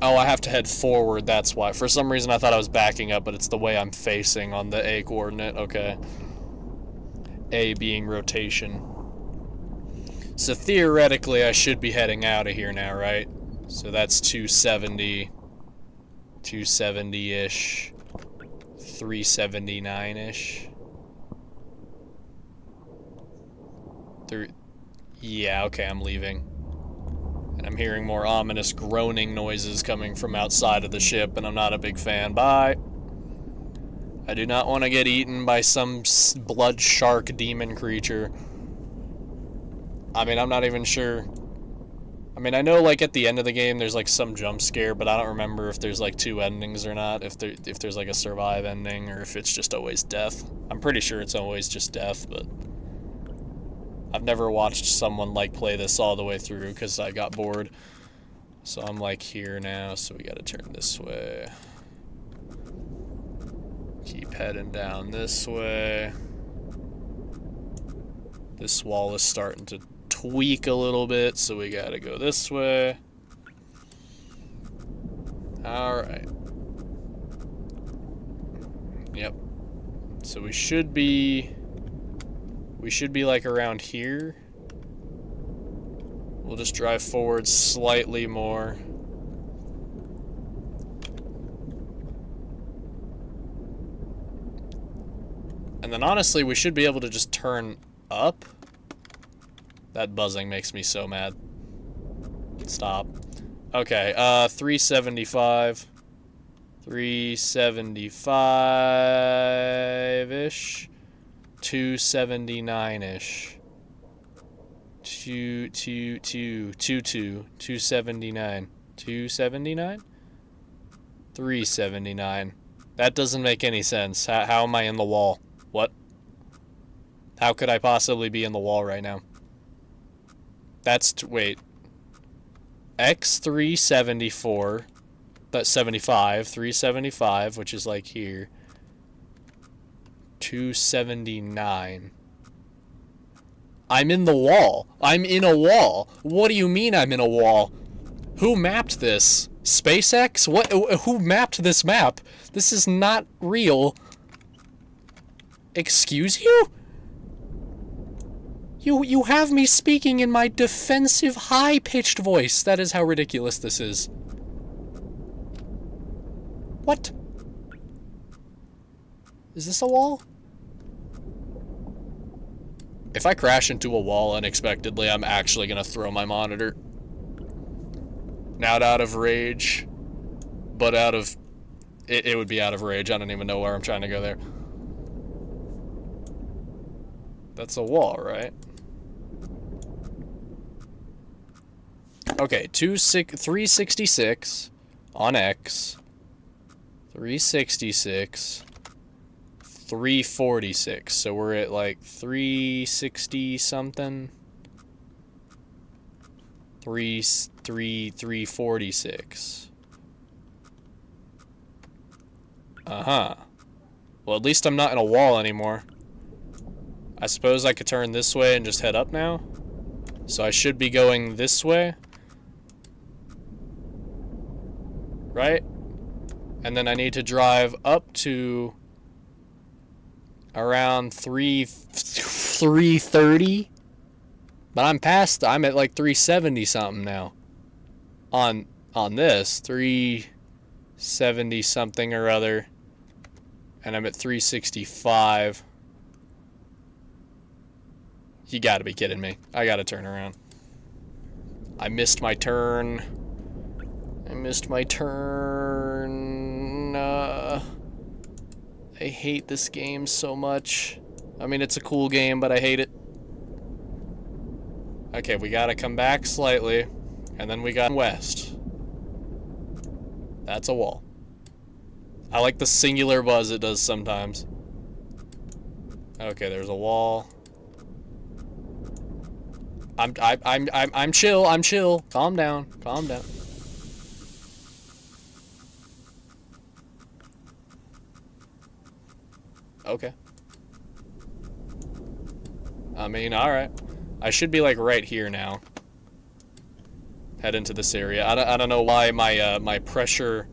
Oh, I have to head forward, that's why. For some reason I thought I was backing up, but it's the way I'm facing on the A coordinate. Okay. A being rotation. So theoretically I should be heading out of here now, right? So that's 270. 270-ish. 379-ish. Yeah, okay, I'm leaving. And I'm hearing more ominous groaning noises coming from outside of the ship, and I'm not a big fan. Bye. I do not want to get eaten by some blood shark demon creature. I mean, I'm not even sure. I mean, I know, like, at the end of the game, there's, like, some jump scare, but I don't remember if there's, like, two endings or not. If there's, like, a survive ending, or if it's just always death. I'm pretty sure it's always just death, but I've never watched someone, like, play this all the way through because I got bored. So I'm, like, here now, so we gotta turn this way. Keep heading down this way. This wall is starting to tweak a little bit, so we gotta go this way. Alright. Yep. So we should be like around here. We'll just drive forward slightly more. And then honestly, we should be able to just turn up. That buzzing makes me so mad. Stop. Okay, 375. 375-ish. 279-ish. 279. 279? 379. That doesn't make any sense. How am I in the wall? What? How could I possibly be in the wall right now? Wait. X374. That's 75. 375, which is like here. 279. I'm in the wall. I'm in a wall. What do you mean I'm in a wall? Who mapped this? SpaceX? What? Who mapped this map? This is not real. Excuse you? You have me speaking in my defensive, high-pitched voice. That is how ridiculous this is. What? Is this a wall? If I crash into a wall unexpectedly, I'm actually gonna throw my monitor. Not out of rage, but out of... It would be out of rage. I don't even know where I'm trying to go there. That's a wall, right? Okay, 366 on X. 366. 346. So we're at like 360 something. 346. Uh-huh. Well, at least I'm not in a wall anymore. I suppose I could turn this way and just head up now. So I should be going this way. Right? And then I need to drive up to around 330. But I'm at like 370 something now. On this, 370 something or other. And I'm at 365. You gotta be kidding me. I gotta turn around. I missed my turn. I hate this game so much. I mean, it's a cool game, but I hate it. Okay, we gotta come back slightly. And then we got west. That's a wall. I like the singular buzz it does sometimes. Okay, there's a wall. I'm chill. Calm down. Okay. I mean, alright. I should be like right here now. Head into this area. I don't know why my my pressure.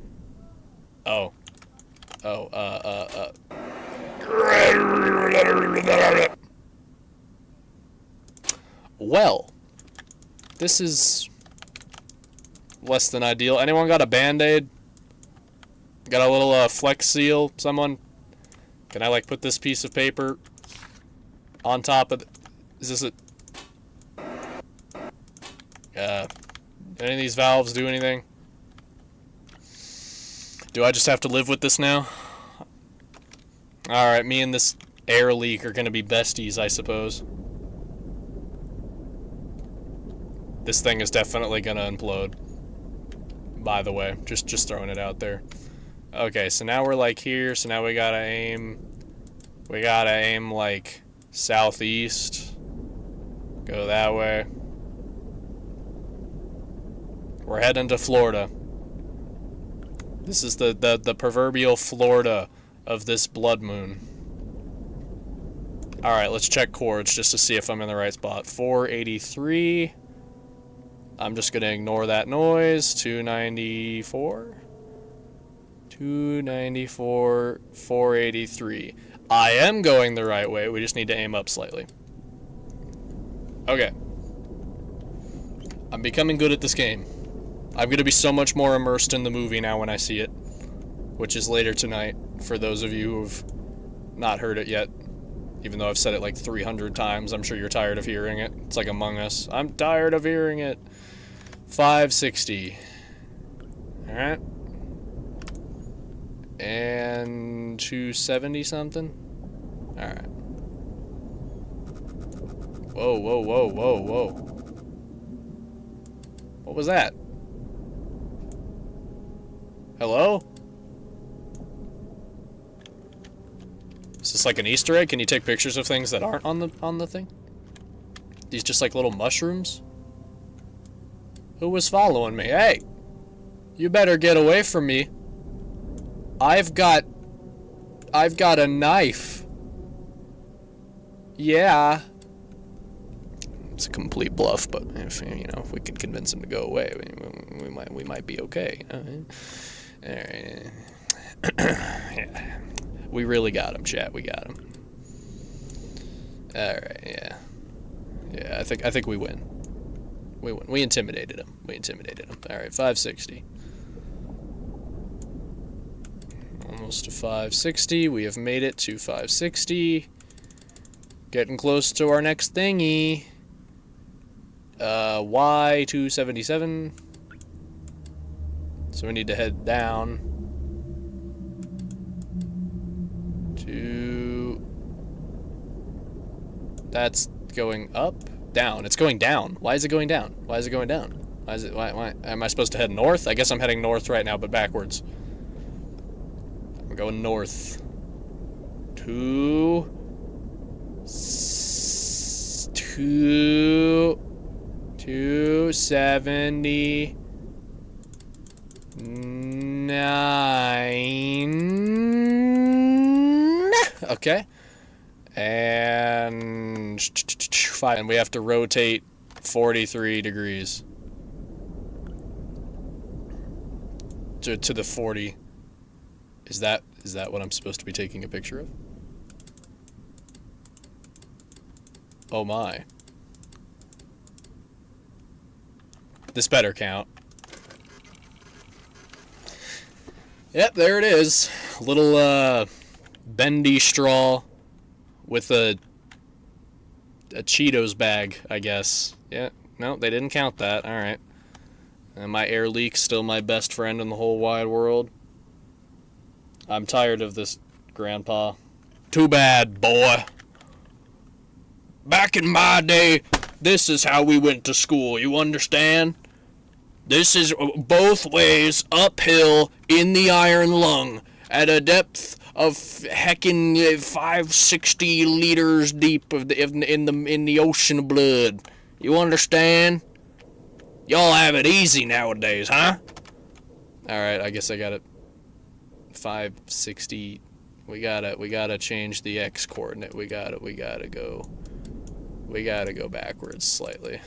Well, this is less than ideal. Anyone got a Band-Aid? Got a little Flex Seal? Someone? Can I like put this piece of paper on top of is this any of these valves do anything? Do I just have to live with this now? Alright, me and this air leak are gonna be besties, I suppose. This thing is definitely gonna implode. By the way, just throwing it out there. Okay, so now we're like here, so now we gotta aim like southeast. Go that way. We're heading to Florida. This is the proverbial Florida of this blood moon. Alright, let's check chords just to see if I'm in the right spot. 483. I'm just gonna ignore that noise. 294. 294, 483. I am going the right way. We just need to aim up slightly. Okay. I'm becoming good at this game. I'm going to be so much more immersed in the movie now when I see it, which is later tonight, for those of you who've not heard it yet. Even though I've said it like 300 times, I'm sure you're tired of hearing it. It's like Among Us. I'm tired of hearing it. 560. Alright. And 270 something? Alright. Whoa. What was that? Hello? Is this like an Easter egg? Can you take pictures of things that aren't on the thing? These just like little mushrooms? Who was following me? Hey! You better get away from me. I've got a knife. Yeah. It's a complete bluff, but if if we can convince him to go away, we might be okay. Yeah. We really got him, chat. We got him. All right. Yeah. I think we win. We won. We intimidated him. All right. 560. Almost to 560. We have made it to 560. Getting close to our next thingy. Y277. So we need to head down to... That's going up? Down. It's going down. Why is it going down? Why am I supposed to head north? I guess I'm heading north right now, but backwards. We're going north. 279. Okay. And 5. And we have to rotate 43 degrees. To the 40. Is that what I'm supposed to be taking a picture of? Oh my. This better count. Yep, there it is. A little bendy straw with a Cheetos bag, I guess. Yeah, no, they didn't count that. All right. And my air leak's still my best friend in the whole wide world. I'm tired of this, Grandpa. Too bad, boy. Back in my day, this is how we went to school, you understand? This is both ways uphill in the iron lung at a depth of heckin' 560 liters deep in the ocean of blood. You understand? Y'all have it easy nowadays, huh? Alright, I guess I got it. 560. We gotta change the X coordinate. We gotta go backwards slightly.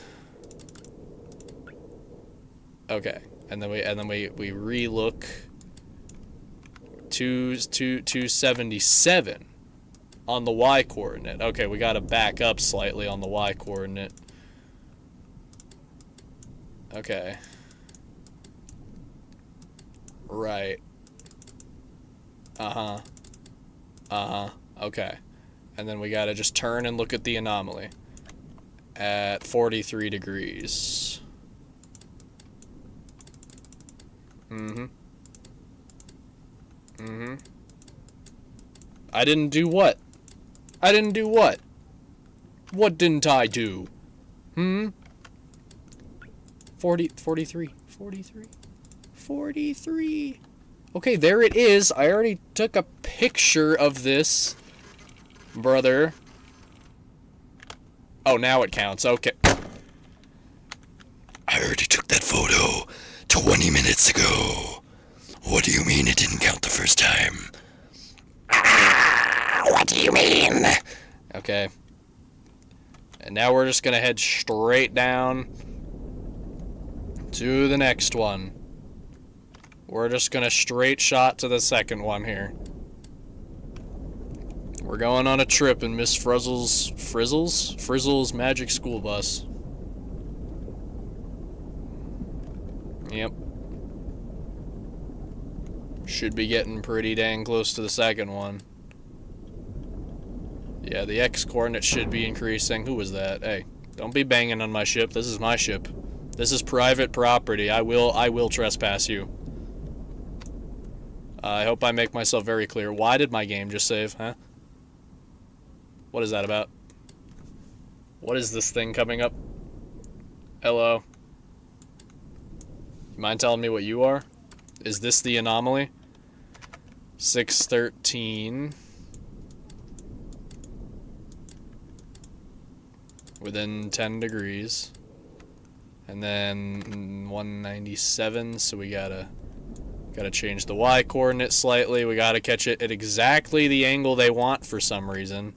Okay. And then we re-look 277 on the Y coordinate. Okay, we gotta back up slightly on the Y coordinate. Okay. Right. Okay. And then we gotta just turn and look at the anomaly at 43 degrees. I didn't do what? I didn't do what? What didn't I do? 43. Okay, there it is. I already took a picture of this, brother. Oh, now it counts. Okay. I already took that photo 20 minutes ago. What do you mean it didn't count the first time? What do you mean? Okay. And now we're just gonna head straight down to the next one. We're just gonna straight shot to the second one here. We're going on a trip in Miss Frizzle's magic school bus. Yep. Should be getting pretty dang close to the second one. Yeah, the X coordinate should be increasing. Who was that? Hey, don't be banging on my ship. This is my ship. This is private property. I will trespass you. I hope I make myself very clear. Why did my game just save, huh? What is that about? What is this thing coming up? Hello? You mind telling me what you are? Is this the anomaly? 613. Within 10 degrees. And then 197, so we gotta change the Y coordinate slightly. We gotta catch it at exactly the angle they want for some reason.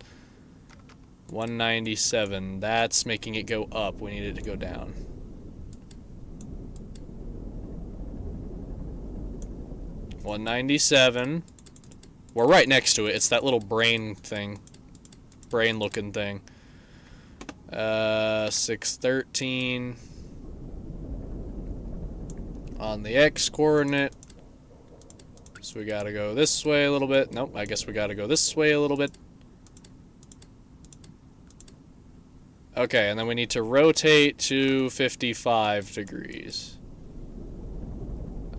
197, that's making it go up. We need it to go down. $197. We're right next to it. It's that little brain thing. Brain looking thing. 613 on the X coordinate. So we gotta go this way a little bit. Nope, I guess we gotta go this way a little bit. Okay, and then we need to rotate to 55 degrees.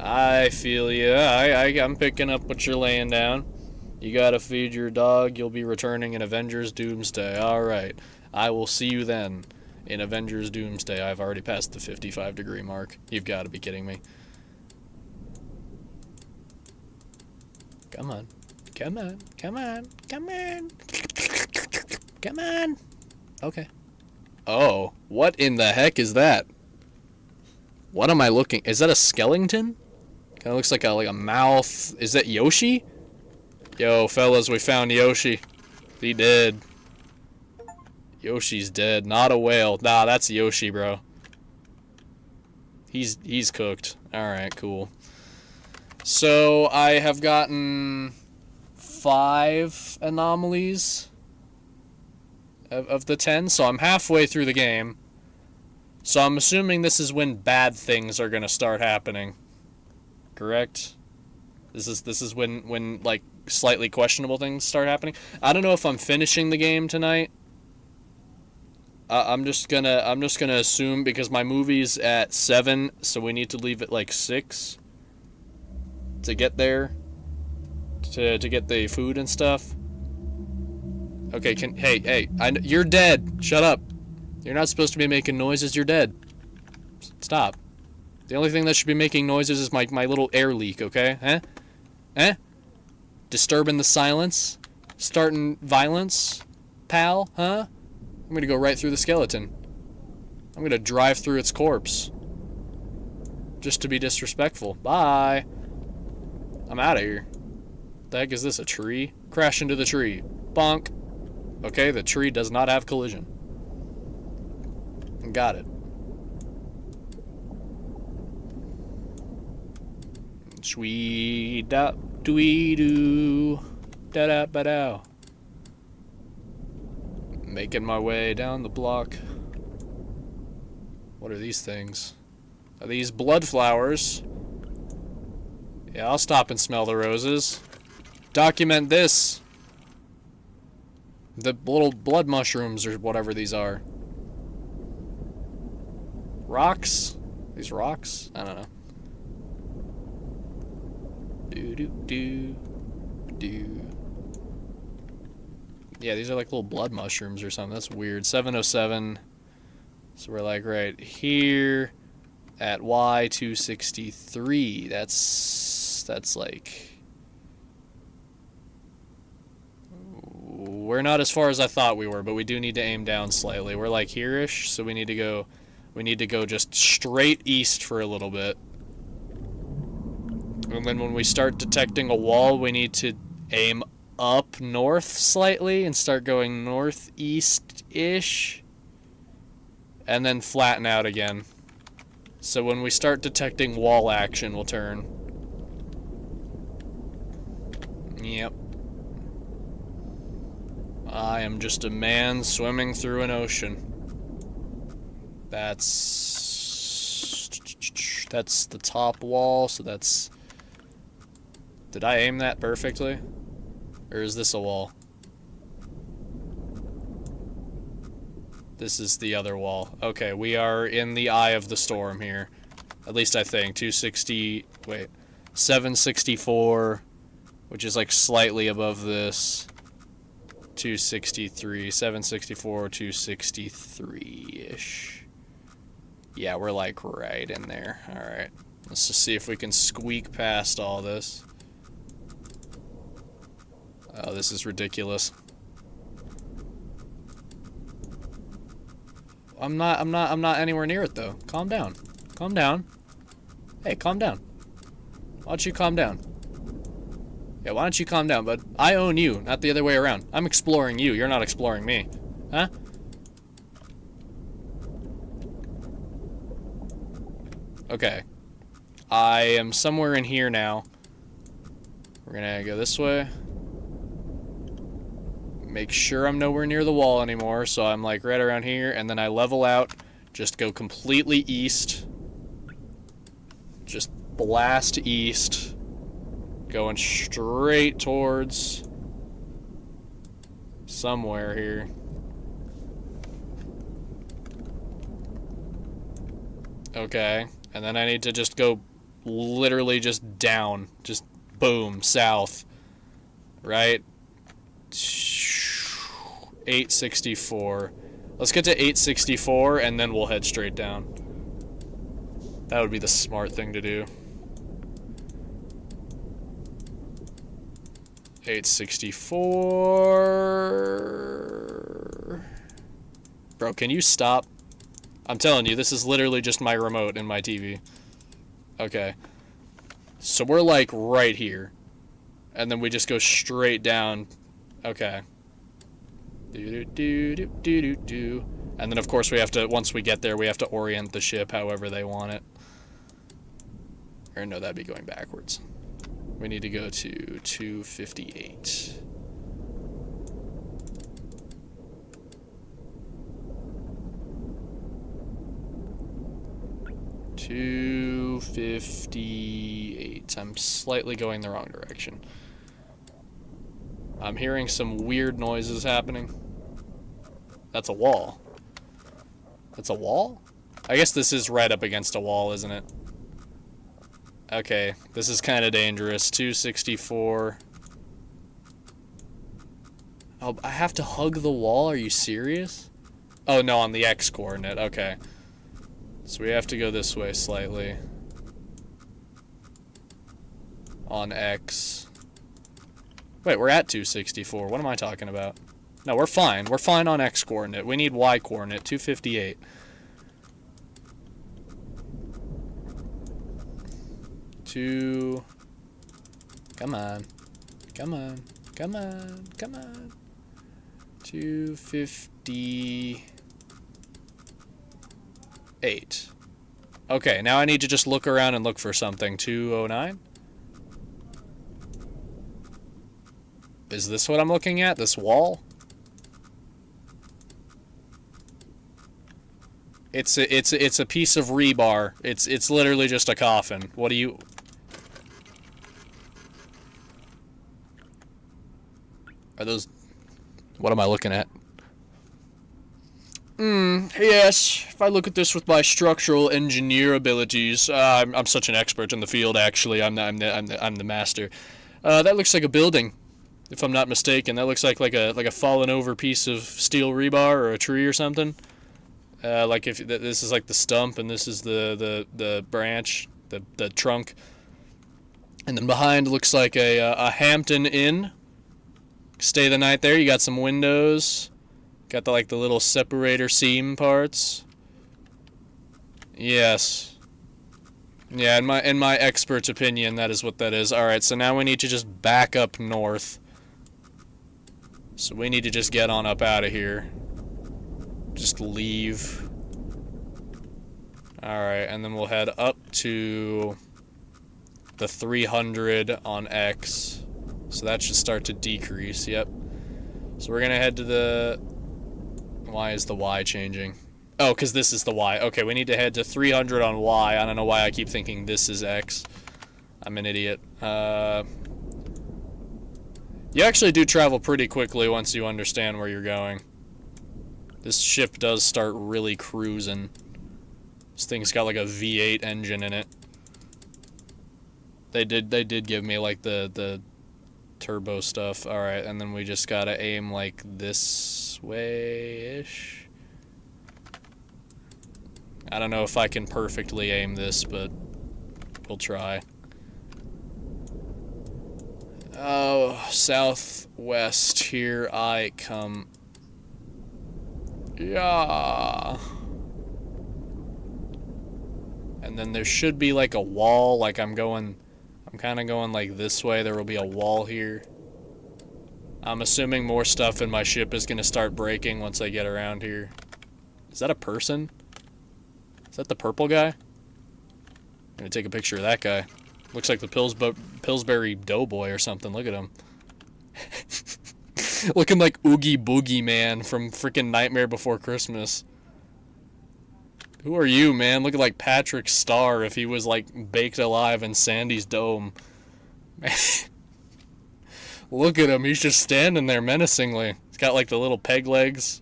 I feel you. I'm picking up what you're laying down. You gotta feed your dog. You'll be returning in Avengers Doomsday. Alright. I will see you then in Avengers Doomsday. I've already passed the 55 degree mark. You've got to be kidding me. Come on. Come on. Come on. Come on. Come on. Okay. Oh, what in the heck is that? What am I looking? Is that a skeleton? Kind of looks like a mouth. Is that Yoshi? Yo, fellas, we found Yoshi. He did. Yoshi's dead. Not a whale. Nah, that's Yoshi, bro. He's cooked. Alright, cool. So, I have gotten 5 anomalies of the 10, so I'm halfway through the game. So I'm assuming this is when bad things are gonna start happening. Correct? This is when like slightly questionable things start happening. I don't know if I'm finishing the game tonight. I'm just gonna assume, because my movie's at 7, so we need to leave at like 6 to get there, to get the food and stuff. Okay, hey, you're dead. Shut up. You're not supposed to be making noises. You're dead. Stop. The only thing that should be making noises is my little air leak. Okay? Eh? Disturbing the silence, starting violence, pal. Huh? I'm gonna go right through the skeleton. I'm gonna drive through its corpse. Just to be disrespectful. Bye. I'm out of here. The heck is this, a tree? Crash into the tree. Bonk. Okay, the tree does not have collision. Got it. Sweet da doo doo da da ba da. Making my way down the block. What are these things? Are these blood flowers? Yeah, I'll stop and smell the roses. Document this. The little blood mushrooms or whatever these are. Rocks? These rocks? I don't know. Do. Yeah, these are like little blood mushrooms or something. That's weird. 707. So we're like right here at Y263. That's like... We're not as far as I thought we were, but we do need to aim down slightly. We're like here-ish, so we need to go just straight east for a little bit. And then when we start detecting a wall, we need to aim up north slightly and start going northeast-ish. And then flatten out again. So when we start detecting wall action, we'll turn. Yep. I am just a man swimming through an ocean. That's the top wall, so that's... Did I aim that perfectly? Or is this a wall? This is the other wall. Okay, we are in the eye of the storm here. At least I think. 764, which is like slightly above this. 263, 764, 263-ish. Yeah, we're like right in there. Alright. Let's just see if we can squeak past all this. Oh, this is ridiculous. I'm not anywhere near it though. Calm down. Calm down. Hey, calm down. Why don't you calm down? Yeah, why don't you calm down, bud? I own you, not the other way around. I'm exploring you, you're not exploring me. Huh? Okay. I am somewhere in here now. We're gonna go this way. Make sure I'm nowhere near the wall anymore, so I'm like right around here, and then I level out, just go completely east. Just blast east. Going straight towards somewhere here. Okay, and then I need to just go literally just down, just boom, south, right? 864. Let's get to 864 and then we'll head straight down. That would be the smart thing to do. 864. Bro, can you stop? I'm telling you, this is literally just my remote and my TV. Okay. So we're like right here. And then we just go straight down. Okay. Do. And then, of course, we have to, once we get there, we have to orient the ship however they want it. Or no, that'd be going backwards. We need to go to 258. $258. I'm slightly going the wrong direction. I'm hearing some weird noises happening. That's a wall. That's a wall? I guess this is right up against a wall, isn't it? Okay, this is kind of dangerous. 264. Oh, I have to hug the wall? Are you serious? Oh, no, on the X coordinate. Okay. So we have to go this way slightly. On X. Wait, we're at 264. What am I talking about? No, we're fine. We're fine on X coordinate. We need Y coordinate. 258. Come on. Come on. Come on. Come on. 258. Okay, now I need to just look around and look for something. 209? Is this what I'm looking at? This wall? It's a piece of rebar. It's literally just a coffin. What do you... Are those... What am I looking at? Yes. If I look at this with my structural engineer abilities, I'm such an expert in the field. Actually, I'm the master. That looks like a building, if I'm not mistaken. That looks like a fallen over piece of steel rebar or a tree or something. Like if this is like the stump and this is the branch, the trunk, and then behind looks like a Hampton Inn. Stay the night there. You got some windows. Got the little separator seam parts. Yes. Yeah, in my expert's opinion, that is what that is. All right, so now we need to just back up north. So we need to just get on up out of here. Just leave. All right, and then we'll head up to the 300 on X. So that should start to decrease. Yep. So we're gonna head to the... Why is the Y changing? Oh, because this is the Y. Okay, we need to head to 300 on Y. I don't know why I keep thinking this is X. I'm an idiot. You actually do travel pretty quickly once you understand where you're going. This ship does start really cruising. This thing's got like a V8 engine in it. They did give me like the turbo stuff. All right, and then we just gotta aim like this way-ish. I don't know if I can perfectly aim this, but we'll try. Oh, southwest, here I come. Yeah. And then there should be like a wall, like I'm kind of going like this way. There will be a wall here. I'm assuming more stuff in my ship is going to start breaking once I get around here. Is that a person? Is that the purple guy? I'm going to take a picture of that guy. Looks like the Pillsbury Doughboy or something. Look at him. Looking like Oogie Boogie Man from freaking Nightmare Before Christmas. Who are you, man? Looking like Patrick Star if he was, like, baked alive in Sandy's dome. Look at him. He's just standing there menacingly. He's got, like, the little peg legs.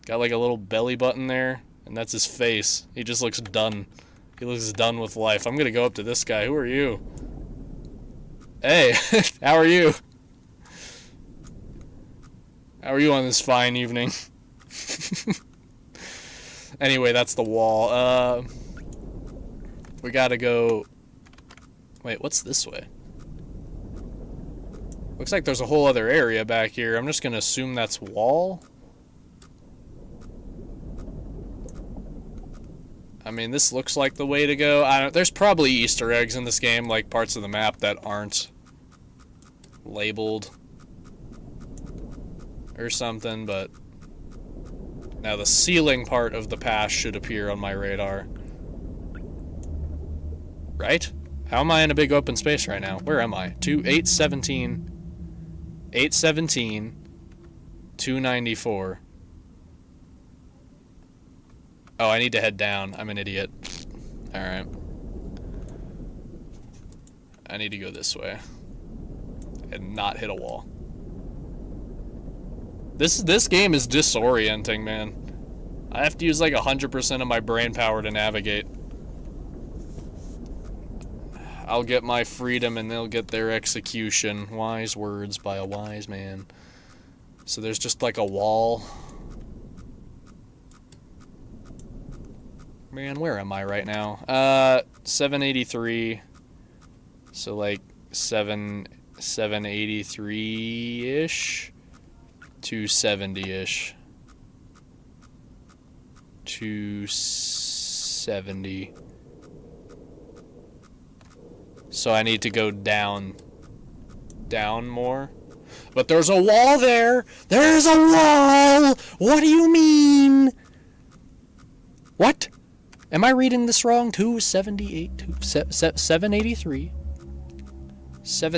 Got, like, a little belly button there. And that's his face. He just looks done. He looks done with life. I'm gonna go up to this guy. Who are you? Hey, how are you? How are you on this fine evening? Anyway, that's the wall. We gotta go... Wait, what's this way? Looks like there's a whole other area back here. I'm just gonna assume that's wall. I mean, this looks like the way to go. There's probably Easter eggs in this game, like parts of the map that aren't labeled or something, but Now the ceiling part of the pass should appear on my radar. Right? How am I in a big open space right now? Where am I? 817, 294. Oh, I need to head down. I'm an idiot. Alright. I need to go this way. And not hit a wall. This game is disorienting, man. I have to use like 100% of my brain power to navigate. I'll get my freedom and they'll get their execution. Wise words by a wise man. So there's just like a wall. Man, where am I right now? 783. So like 783-ish. 270-ish. 270. So I need to go down more. But there's a wall there! There's a wall! What do you mean? What? Am I reading this wrong? 278, 783.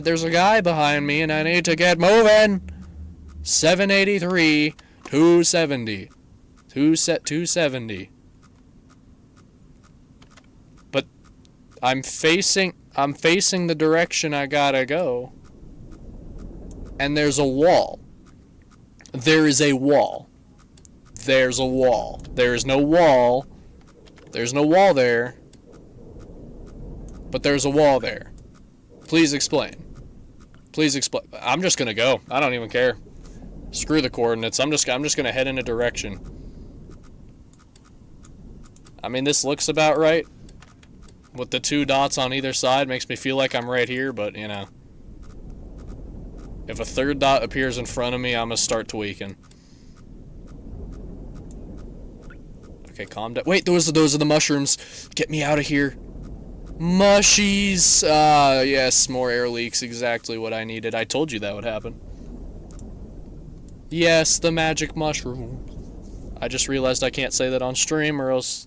There's a guy behind me and I need to get moving! 783, 270. 270. But I'm facing the direction I gotta go. And there's a wall. There is a wall. There's a wall. There is no wall. There's no wall there. But there's a wall there. Please explain. Please explain. I'm just gonna go. I don't even care. Screw the coordinates. I'm just gonna head in a direction. I mean, this looks about right. With the 2 dots on either side makes me feel like I'm right here, but, you know. If a 3rd dot appears in front of me, I'm gonna start tweaking. Okay, calm down. Wait, those are the mushrooms. Get me out of here. Mushies. Yes, more air leaks. Exactly what I needed. I told you that would happen. Yes, the magic mushroom. I just realized I can't say that on stream or else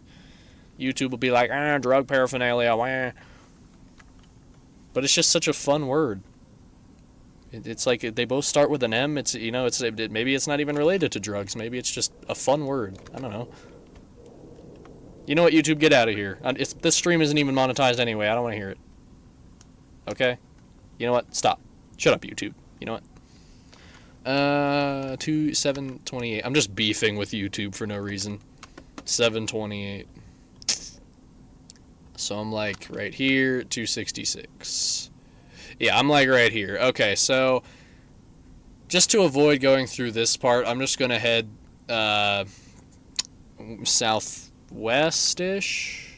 YouTube will be like, drug paraphernalia, wah. But it's just such a fun word. It's like they both start with an M. It's, you know, maybe it's not even related to drugs. Maybe it's just a fun word. I don't know. You know what, YouTube? Get out of here. This stream isn't even monetized anyway. I don't want to hear it. Okay? You know what? Stop. Shut up, YouTube. You know what? 728. I'm just beefing with YouTube for no reason. 728. So I'm like right here, 266. Yeah, I'm like right here. Okay, so just to avoid going through this part, I'm just going to head southwest-ish,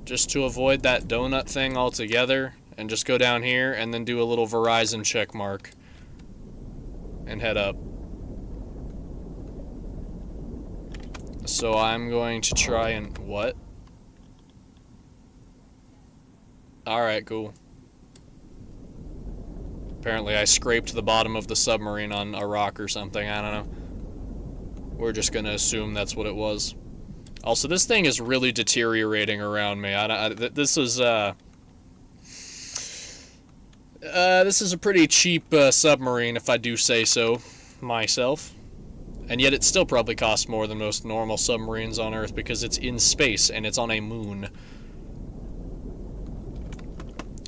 just to avoid that donut thing altogether, and just go down here and then do a little Verizon check mark and head up. So I'm going to try and... What? Alright, cool. Apparently I scraped the bottom of the submarine on a rock or something, I don't know. We're just gonna assume that's what it was. Also, this thing is really deteriorating around me. This is a pretty cheap submarine, if I do say so myself. And yet it still probably costs more than most normal submarines on Earth because it's in space and it's on a moon.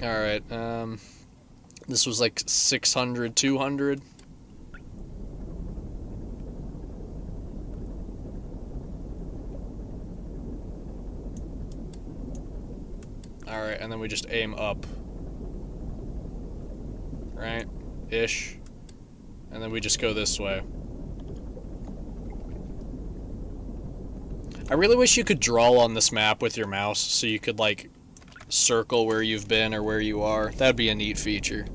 Alright, this was like 600, 200. Alright, and then we just aim up. Right? Ish. And then we just go this way. I really wish you could draw on this map with your mouse so you could, like, circle where you've been or where you are. That'd be a neat feature.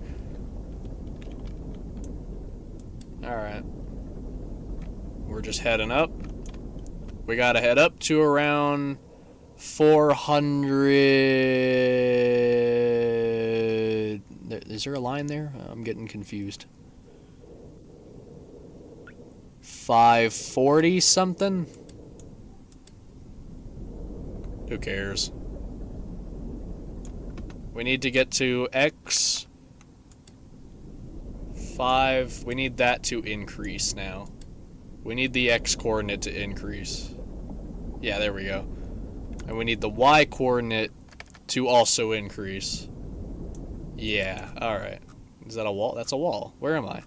Alright. We're just heading up. We gotta head up to around 400... Is there a line there? I'm getting confused. 540 something? Who cares? We need to get to X 5. We need that to increase now. We need the X coordinate to increase. Yeah, there we go. And we need the Y coordinate to also increase. Yeah, alright. Is that a wall? That's a wall. Where am I?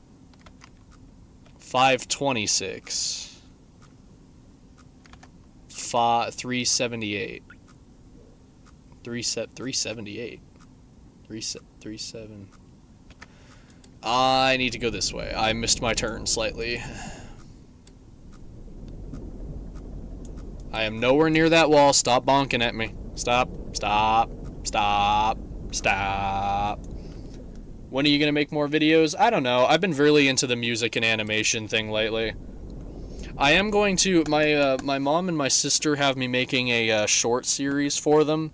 526. 378. 378. 37. I need to go this way. I missed my turn slightly. I am nowhere near that wall. Stop bonking at me. Stop. Stop. Stop. Stop. When are you going to make more videos? I don't know. I've been really into the music and animation thing lately. I am going to... My mom and my sister have me making a short series for them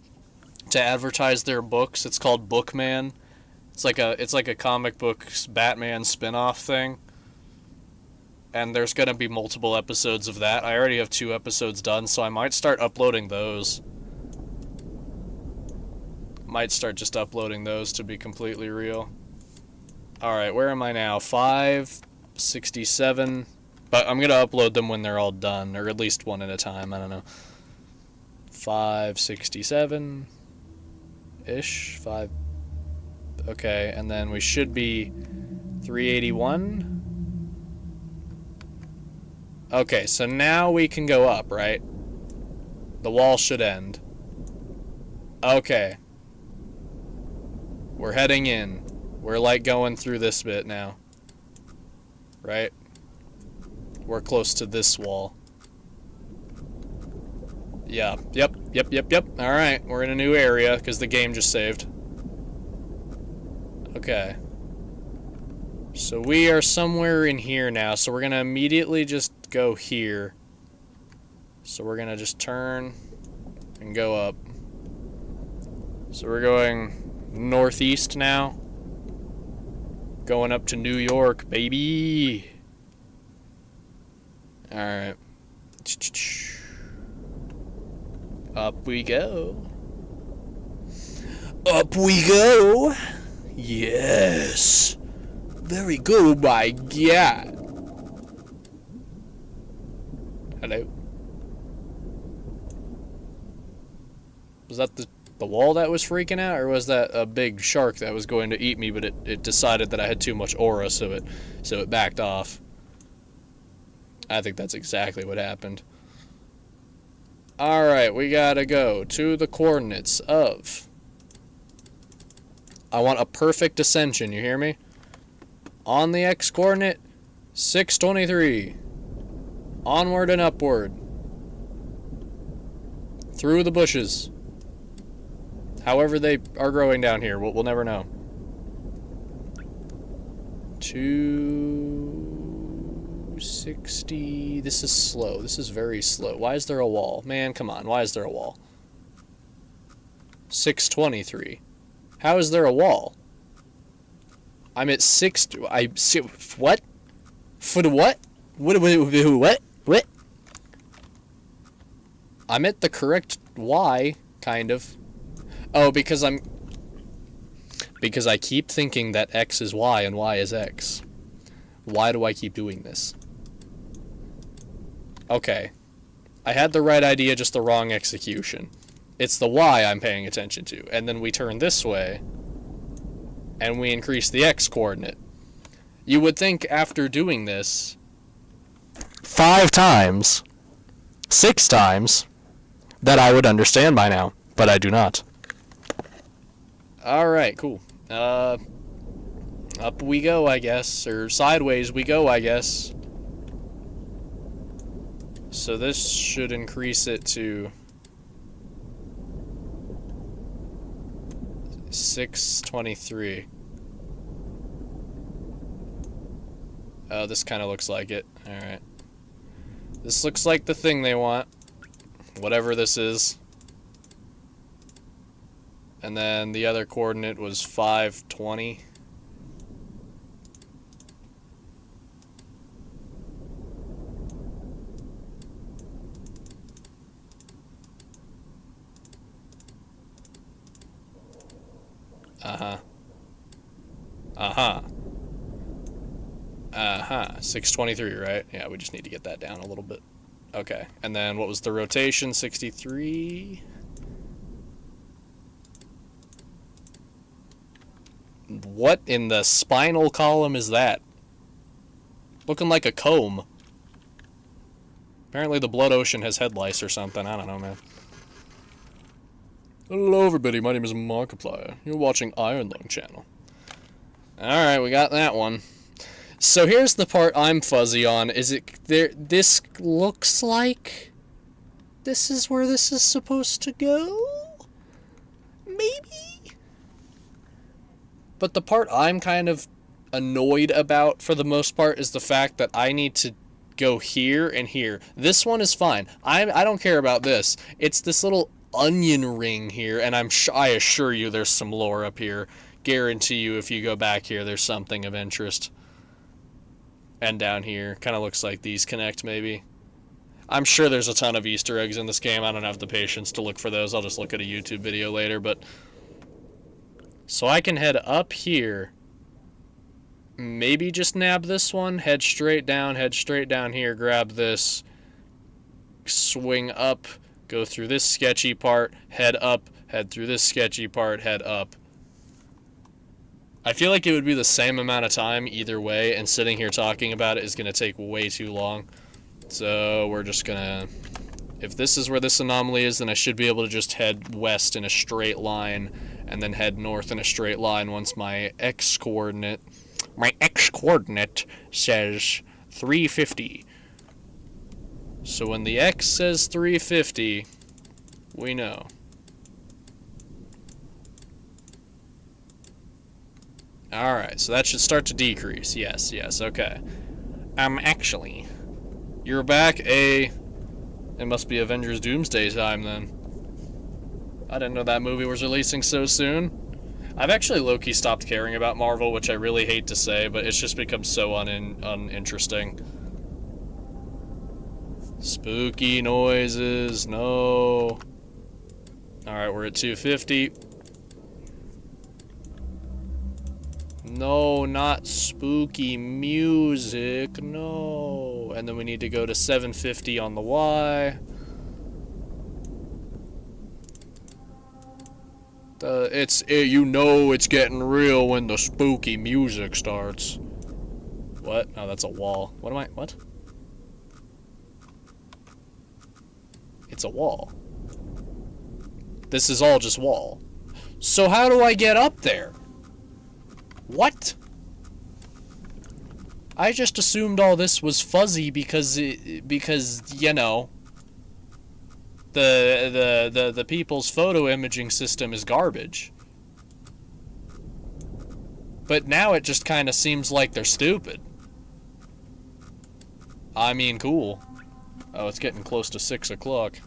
to advertise their books. It's called Bookman. It's like a comic book Batman spin-off thing. And there's going to be multiple episodes of that. I already have 2 episodes done, so I might start uploading those. Might start just uploading those, to be completely real. Alright, where am I now? 567. But I'm going to upload them when they're all done, or at least one at a time, I don't know. 567-ish. 5. Okay, and then we should be 381. Okay, so now we can go up, right? The wall should end. Okay. We're heading in. We're like going through this bit now. Right? We're close to this wall. Yeah. Yep. Alright, we're in a new area because the game just saved. Okay. So we are somewhere in here now, so we're gonna immediately just go here. So we're gonna just turn and go up. So we're going northeast now. Going up to New York, baby. Alright. Up we go. Up we go. Yes. Very good, my God. Hello. Was that the wall that was freaking out, or was that a big shark that was going to eat me, but it decided that I had too much aura, so it backed off? I think that's exactly what happened. Alright, we gotta go to the coordinates of... I want a perfect ascension, you hear me? On the X coordinate, 623. Onward and upward. Through the bushes. However they are growing down here, we'll never know. 260. This is slow. This is very slow. Why is there a wall? Man, come on. Why is there a wall? 623. How is there a wall? I'm at 6... What? For the what? What? What? I'm at the correct Y, kind of. Oh, because I keep thinking that X is Y and Y is X. Why do I keep doing this? Okay. I had the right idea, just the wrong execution. It's the Y I'm paying attention to. And then we turn this way, and we increase the X coordinate. You would think after doing this 5 times, 6 times, that I would understand by now, but I do not. Alright, cool. Up we go, I guess, or sideways we go, I guess. So this should increase it to 623. Oh, this kind of looks like it. Alright. This looks like the thing they want. Whatever this is. And then the other coordinate was 520. Uh-huh. Uh-huh. Uh-huh. 623, right? Yeah, we just need to get that down a little bit. Okay. And then what was the rotation? 63? What in the spinal column is that? Looking like a comb. Apparently the blood ocean has head lice or something. I don't know, man. Hello, everybody. My name is Markiplier. You're watching Iron Lung Channel. Alright, we got that one. So here's the part I'm fuzzy on. Is it there? This looks like this is where this is supposed to go? Maybe? But the part I'm kind of annoyed about for the most part is the fact that I need to go here and here. This one is fine. I don't care about this. It's this little onion ring here, and I assure you there's some lore up here. Guarantee you if you go back here there's something of interest. And down here, kind of looks like these connect maybe. I'm sure there's a ton of Easter eggs in this game. I don't have the patience to look for those. I'll just look at a YouTube video later, but so I can head up here. Maybe just nab this one, head straight down here, grab this, swing up, go through this sketchy part, head up, head through this sketchy part, head up. I feel like it would be the same amount of time either way, and sitting here talking about it is going to take way too long. So we're just going to, if this is where this anomaly is, then I should be able to just head west in a straight line, and then head north in a straight line once my x-coordinate says 350. So when the X says 350, we know. Alright, so that should start to decrease. Yes, okay. Actually, you're back it must be Avengers Doomsday time then. I didn't know that movie was releasing so soon. I've actually low-key stopped caring about Marvel, which I really hate to say, but it's just become so uninteresting. Spooky noises, no. Alright, we're at 250. No, not spooky music, no. And then we need to go to 750 on the Y. You know it's getting real when the spooky music starts. What? No, that's a wall. What? It's a wall. This is all just wall. So how do I get up there? What? I just assumed all this was fuzzy because you know, the people's photo imaging system is garbage. But now it just kind of seems like they're stupid. I mean, cool. Oh, it's getting close to 6 o'clock.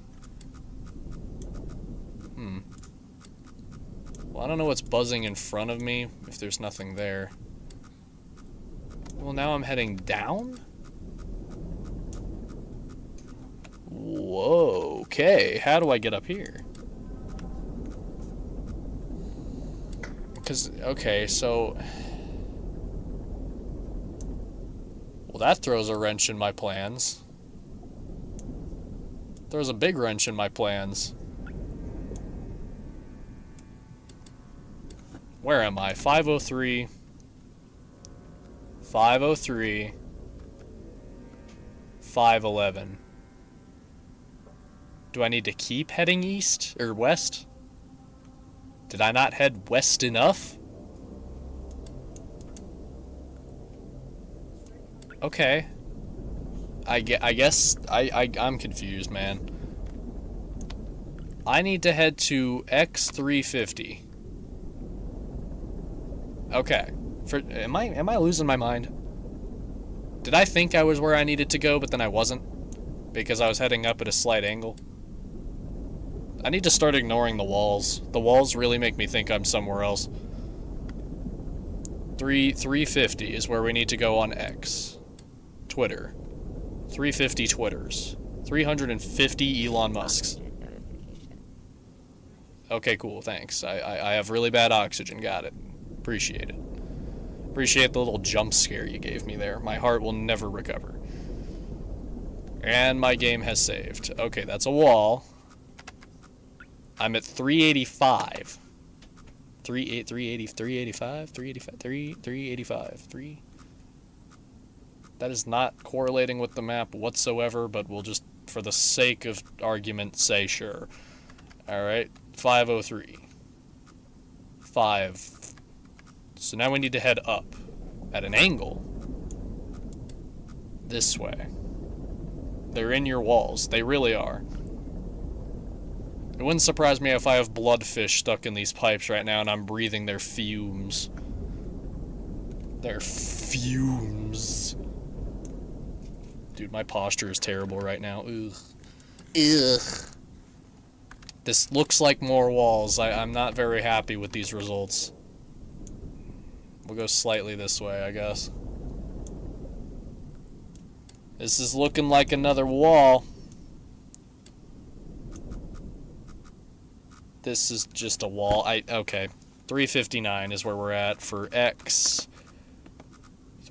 Well, I don't know what's buzzing in front of me, if there's nothing there. Well, now I'm heading down? Whoa, okay. How do I get up here? Because, okay, so... Well, that throws a wrench in my plans. Throws a big wrench in my plans. Where am I? 503. 503. 511. Do I need to keep heading east or west? Did I not head west enough? Okay. I guess I'm confused, man. I need to head to X350. Okay. Am I losing my mind? Did I think I was where I needed to go, but then I wasn't? Because I was heading up at a slight angle? I need to start ignoring the walls. The walls really make me think I'm somewhere else. 350 is where we need to go on X. Twitter. 350 Twitters. 350 Elon Musks. Okay, cool, thanks. I have really bad oxygen, got it. Appreciate it. Appreciate the little jump scare you gave me there. My heart will never recover. And my game has saved. Okay, that's a wall. I'm at 385. 385? That is not correlating with the map whatsoever, but we'll just, for the sake of argument, say sure. Alright, 503. 5. So now we need to head up at an angle this way. They're in your walls. They really are. It wouldn't surprise me if I have bloodfish stuck in these pipes right now and I'm breathing their fumes. Their fumes. Dude, my posture is terrible right now. Ugh. Ugh. This looks like more walls. I'm not very happy with these results. We'll go slightly this way, I guess. This is looking like another wall. This is just a wall. Okay. 359 is where we're at for X.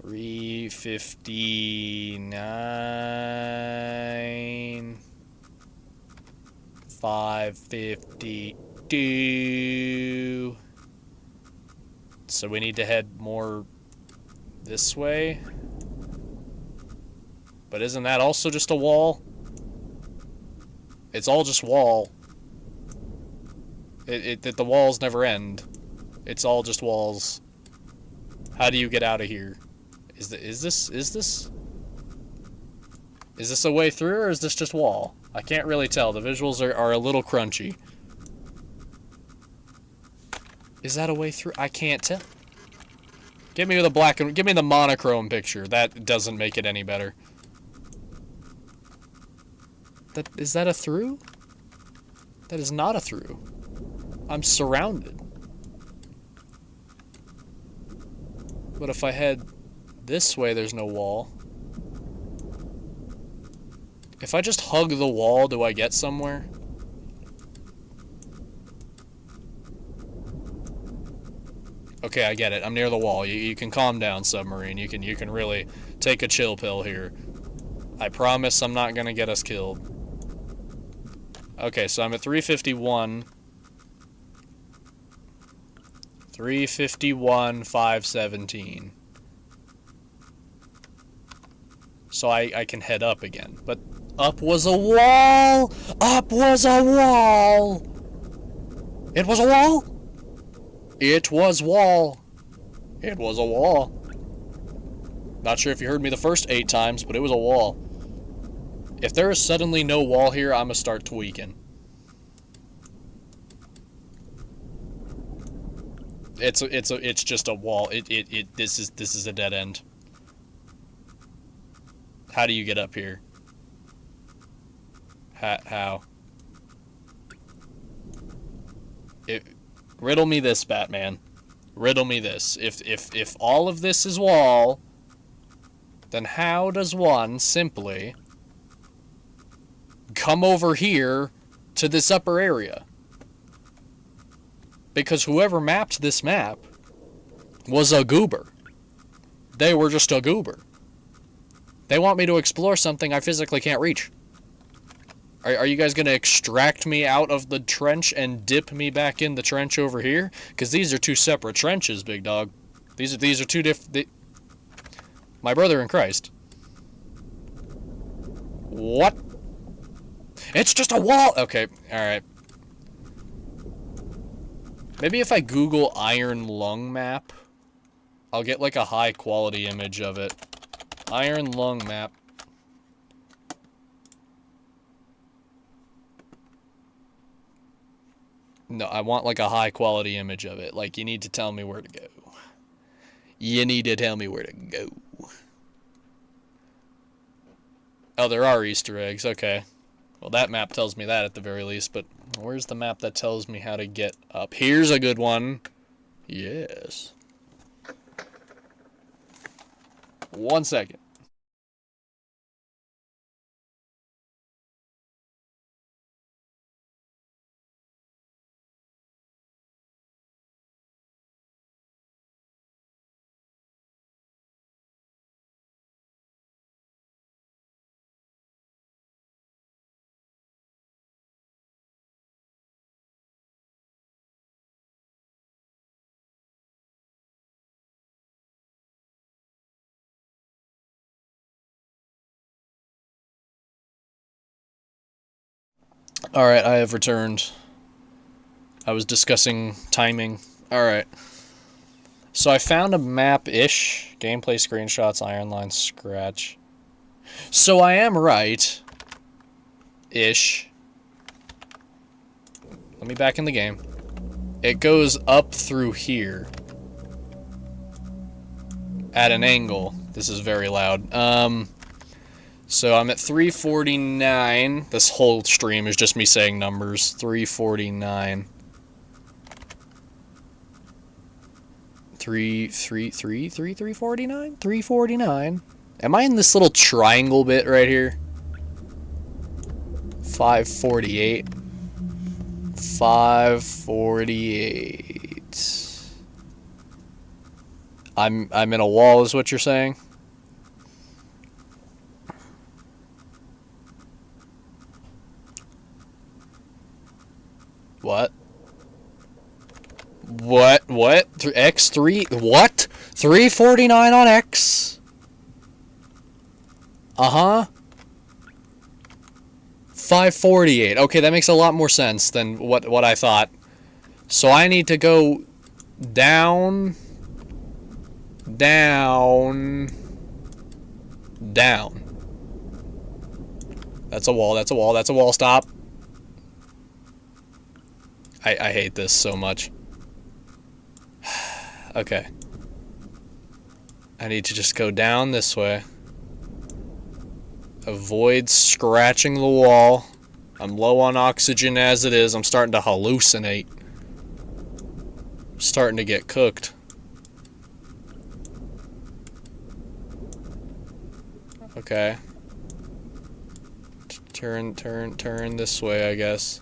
359. 552. So we need to head more this way. But isn't that also just a wall? It's all just wall. The walls never end. It's all just walls. How do you get out of here? Is this a way through, or is this just wall? I can't really tell. The visuals are a little crunchy. Is that a way through? I can't tell. Give me the black and give me the monochrome picture. That doesn't make it any better. Is that a through? That is not a through. I'm surrounded. But if I head this way, there's no wall. If I just hug the wall, do I get somewhere? Okay, I get it. I'm near the wall. You can calm down, submarine. You can really take a chill pill here. I promise I'm not gonna get us killed. Okay, so I'm at 351. 351, 517. So I can head up again. But up was a wall! Up was a wall! It was a wall? It was wall. It was a wall. Not sure if you heard me the first 8 times, but it was a wall. If there is suddenly no wall here, I'm gonna start tweaking. It's just a wall. This is a dead end. How do you get up here? How? Riddle me this, Batman. Riddle me this. If all of this is wall, then how does one simply come over here to this upper area? Because whoever mapped this map was a goober. They were just a goober. They want me to explore something I physically can't reach. Are you guys going to extract me out of the trench and dip me back in the trench over here? Because these are 2 separate trenches, big dog. These are 2 different... My brother in Christ. What? It's just a wall! Okay, alright. Maybe if I Google Iron Lung map, I'll get like a high quality image of it. Iron Lung map. No, I want like a high quality image of it. Like, you need to tell me where to go. You need to tell me where to go. Oh, there are Easter eggs. Okay. Well, that map tells me that at the very least, but where's the map that tells me how to get up? Here's a good one. Yes. 1 second. Alright, I have returned. I was discussing timing. Alright. So I found a map-ish. Gameplay screenshots, iron line, scratch. So I am right. Ish. Let me back in the game. It goes up through here. At an angle. This is very loud. So I'm at 349. This whole stream is just me saying numbers. 349. 349? 349. Am I in this little triangle bit right here? 548. 548. I'm in a wall is what you're saying? What? What? X3? What? 349 on X? Uh-huh. 548. Okay, that makes a lot more sense than what I thought. So I need to go down, down, down. That's a wall, that's a wall, that's a wall, stop. I hate this so much. Okay. I need to just go down this way. Avoid scratching the wall. I'm low on oxygen as it is. I'm starting to hallucinate. I'm starting to get cooked. Okay. Turn this way, I guess.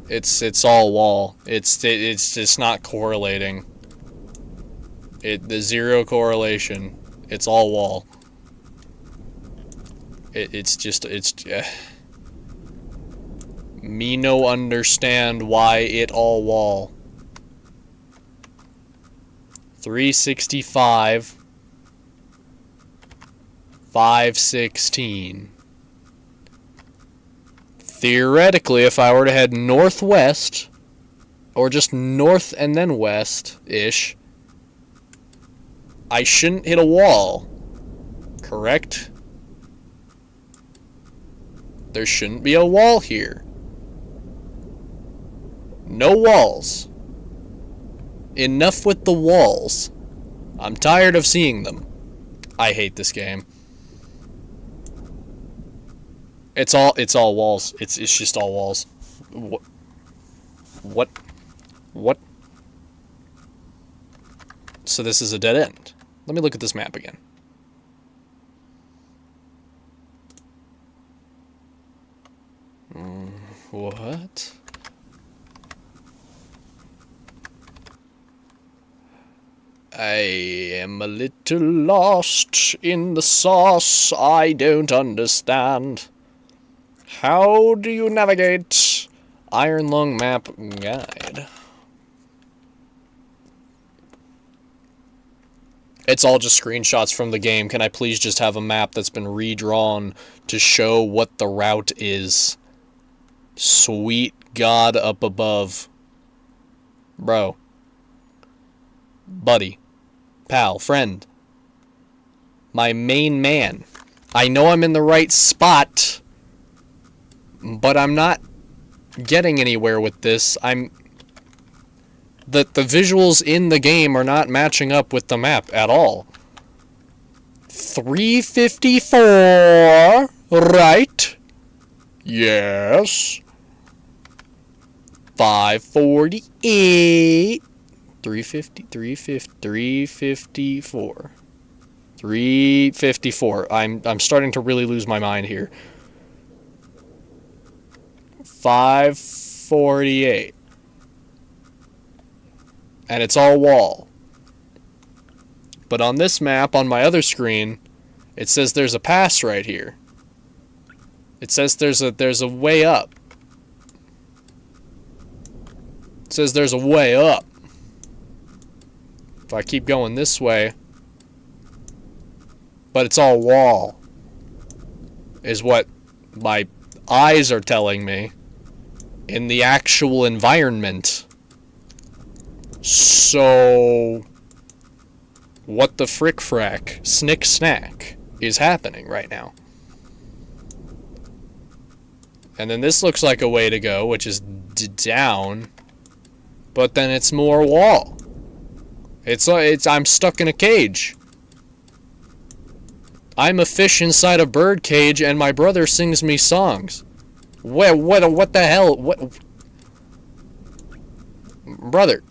It's all wall. It's just not correlating. The zero correlation. It's all wall. Me no understand why it all wall. 365. 516. Theoretically, if I were to head northwest, or just north and then west-ish, I shouldn't hit a wall. Correct? There shouldn't be a wall here. No walls. Enough with the walls. I'm tired of seeing them. I hate this game. It's all walls. It's just all walls. What? So this is a dead end. Let me look at this map again. What? I am a little lost in the sauce. I don't understand. How do you navigate? Iron Lung Map Guide. It's all just screenshots from the game. Can I please just have a map that's been redrawn to show what the route is? Sweet God up above. Bro. Buddy. Pal. Friend. My main man. I know I'm in the right spot, but I'm not getting anywhere with this. The visuals in the game are not matching up with the map at all. 354, right? Yes. 548. 354. 354. I'm starting to really lose my mind here. 548. And it's all wall. But on this map, on my other screen, it says there's a pass right here. It says there's a way up. It says there's a way up. If I keep going this way, but it's all wall, is what my eyes are telling me in the actual environment. So, what the frick frack, snick snack, is happening right now? And then this looks like a way to go, which is down, but then it's more wall. I'm stuck in a cage. I'm a fish inside a bird cage, and my brother sings me songs. What the hell? What? Brother,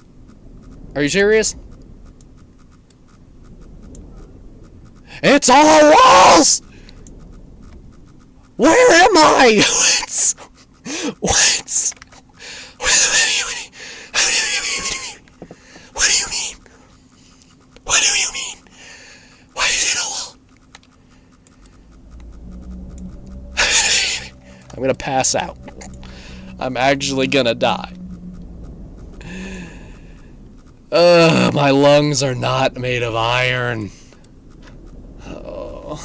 are you serious? It's all walls! Where am I? What? What do you mean? What do you mean? Why is it a wall? I'm gonna pass out. I'm actually gonna die. My lungs are not made of iron. Oh.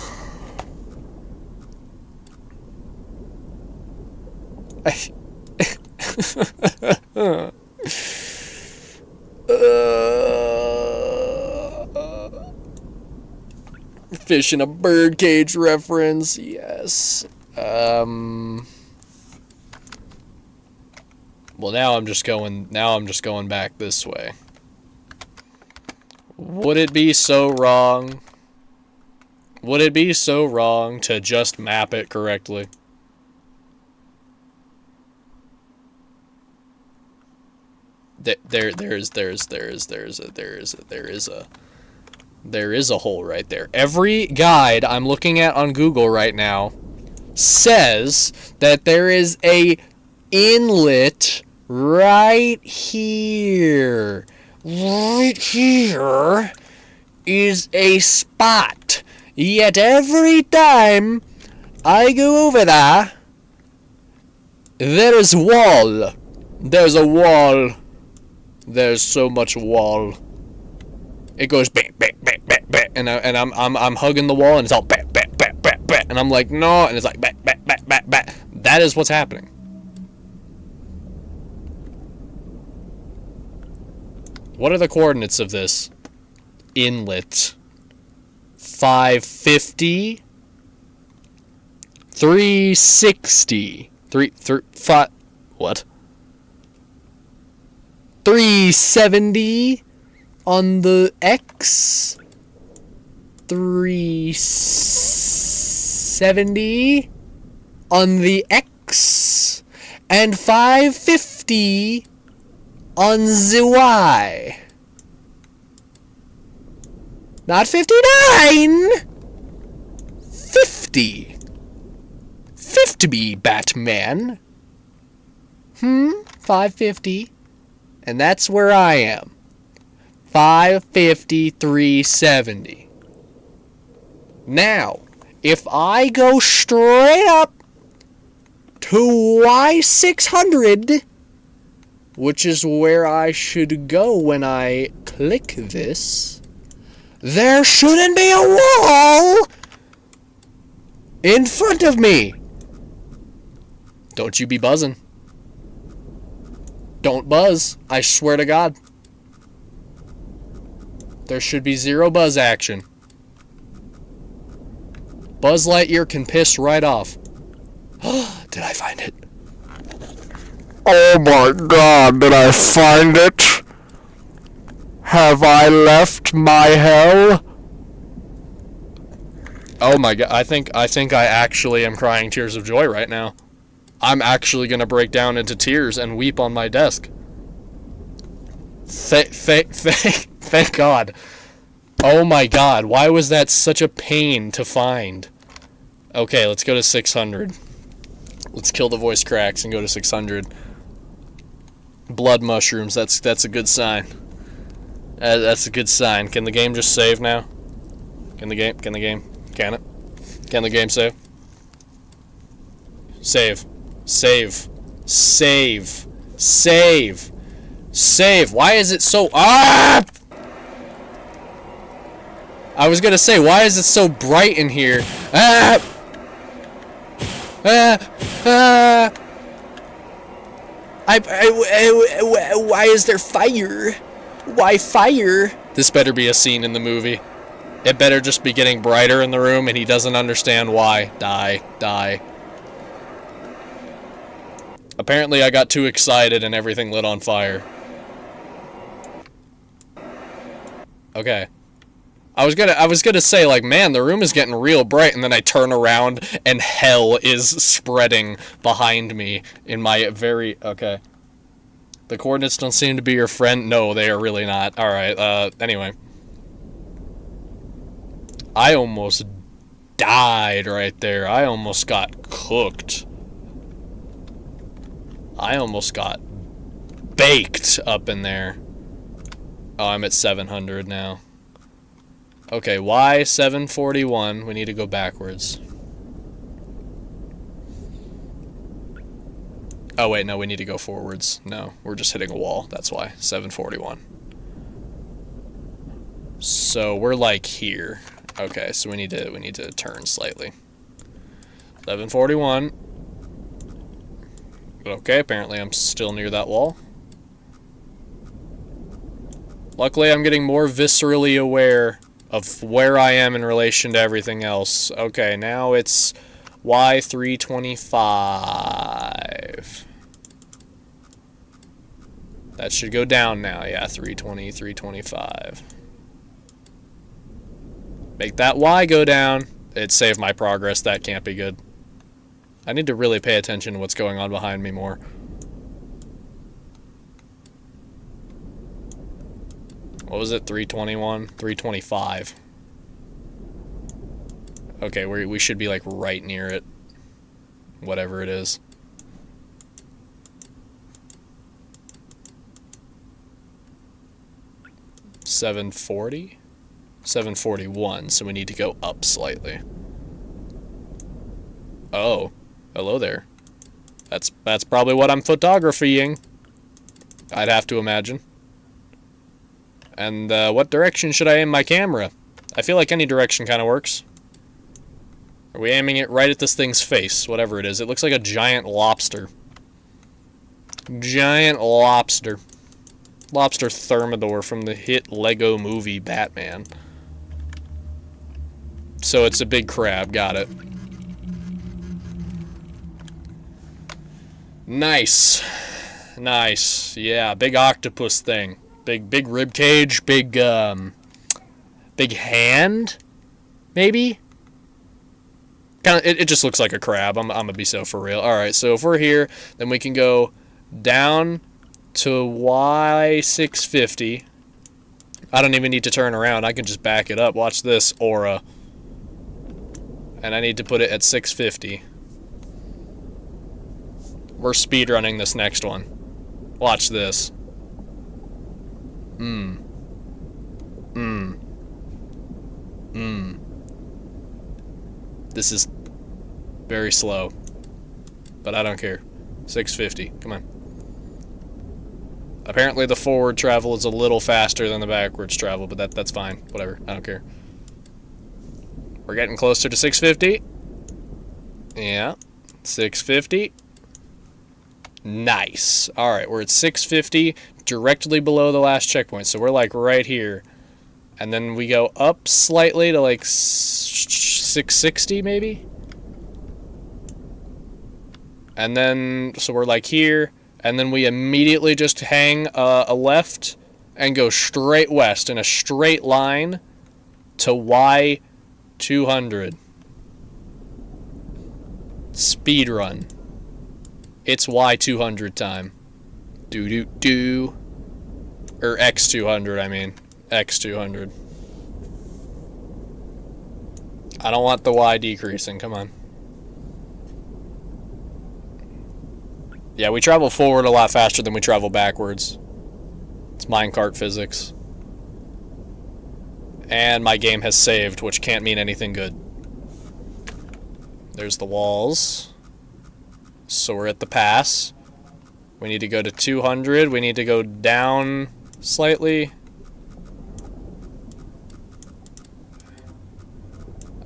Fish in a bird cage reference, yes. Well, now I'm just going back this way. Would it be so wrong? Would it be so wrong to just map it correctly? There is a hole right there. Every guide I'm looking at on Google right now says that there is a inlet right here. Right here is a spot. Yet every time I go over there, there's wall. There's a wall. There's so much wall. It goes bang, bang, bang, bang, bang, and I'm hugging the wall, and it's all bang, bang, bang, bang, bang, and I'm like, no, and it's like bang, bang, bang, bang, bang. That is what's happening. What are the coordinates of this inlet? 550, 360, 5, what? 370 on the X, 370 on the X, and 550 on the Y. Not 59! 50. 50, Batman. 550. And that's where I am. 550, 370. Now, if I go straight up to Y600, which is where I should go when I click this, there shouldn't be a wall in front of me. Don't you be buzzing. Don't buzz. I swear to God. There should be zero buzz action. Buzz Lightyear can piss right off. Did I find it? Oh my God, did I find it? Have I left my hell? Oh my God, I think I actually am crying tears of joy right now. I'm actually gonna break down into tears and weep on my desk. Thank God. Oh my God, why was that such a pain to find? Okay, let's go to 600. Let's kill the voice cracks and go to 600. Blood mushrooms, that's a good sign. That's a good sign. Can the game just save now? Can it? Can the game save? Save. Why is it so... I was gonna say, why is it so bright in here? Why is there fire? Why fire? This better be a scene in the movie. It better just be getting brighter in the room and he doesn't understand why. Die, die. Apparently I got too excited and everything lit on fire. Okay. I was gonna say, like, man, the room is getting real bright, and then I turn around and hell is spreading behind me in my very... Okay. The coordinates don't seem to be your friend. No, they are really not. Alright, anyway. I almost died right there. I almost got cooked. I almost got baked up in there. Oh, I'm at 700 now. Okay, why 741? We need to go backwards. Oh, wait, no, we need to go forwards. No, we're just hitting a wall. That's why. 741. So, we're like here. Okay, so we need to turn slightly. 741. Okay, apparently I'm still near that wall. Luckily, I'm getting more viscerally aware of where I am in relation to everything else. Okay, now it's Y325. That should go down now. Yeah, 320, 325. Make that Y go down. It saved my progress. That can't be good. I need to really pay attention to what's going on behind me more. What was it? 321? 325. Okay, we should be like right near it. Whatever it is. $740? 741, so we need to go up slightly. Oh, hello there. That's probably what I'm photographying. I'd have to imagine. And what direction should I aim my camera? I feel like any direction kind of works. Are we aiming it right at this thing's face? Whatever it is. It looks like a giant lobster. Giant lobster. Lobster Thermidor from the hit Lego movie Batman. So it's a big crab. Got it. Nice. Nice. Yeah, big octopus thing. Big rib cage, big hand, maybe? Kinda, it just looks like a crab. I'm gonna be so for real. Alright, so if we're here, then we can go down to Y650. I don't even need to turn around. I can just back it up. Watch this, aura. And I need to put it at 650. We're speedrunning this next one. Watch this. This is very slow. But I don't care. 650. Come on. Apparently the forward travel is a little faster than the backwards travel, but that's fine. Whatever. I don't care. We're getting closer to 650. Yeah. 650. Nice. Alright, we're at 650, directly below the last checkpoint. So we're like right here. And then we go up slightly to like 660 maybe? And then, so we're like here. And then we immediately just hang a left and go straight west in a straight line to Y200. Speed run. It's Y200 time. Do. Or X200, I mean. X200. I don't want the Y decreasing, come on. Yeah, we travel forward a lot faster than we travel backwards. It's minecart physics. And my game has saved, which can't mean anything good. There's the walls. So we're at the pass. We need to go to 200. We need to go down slightly.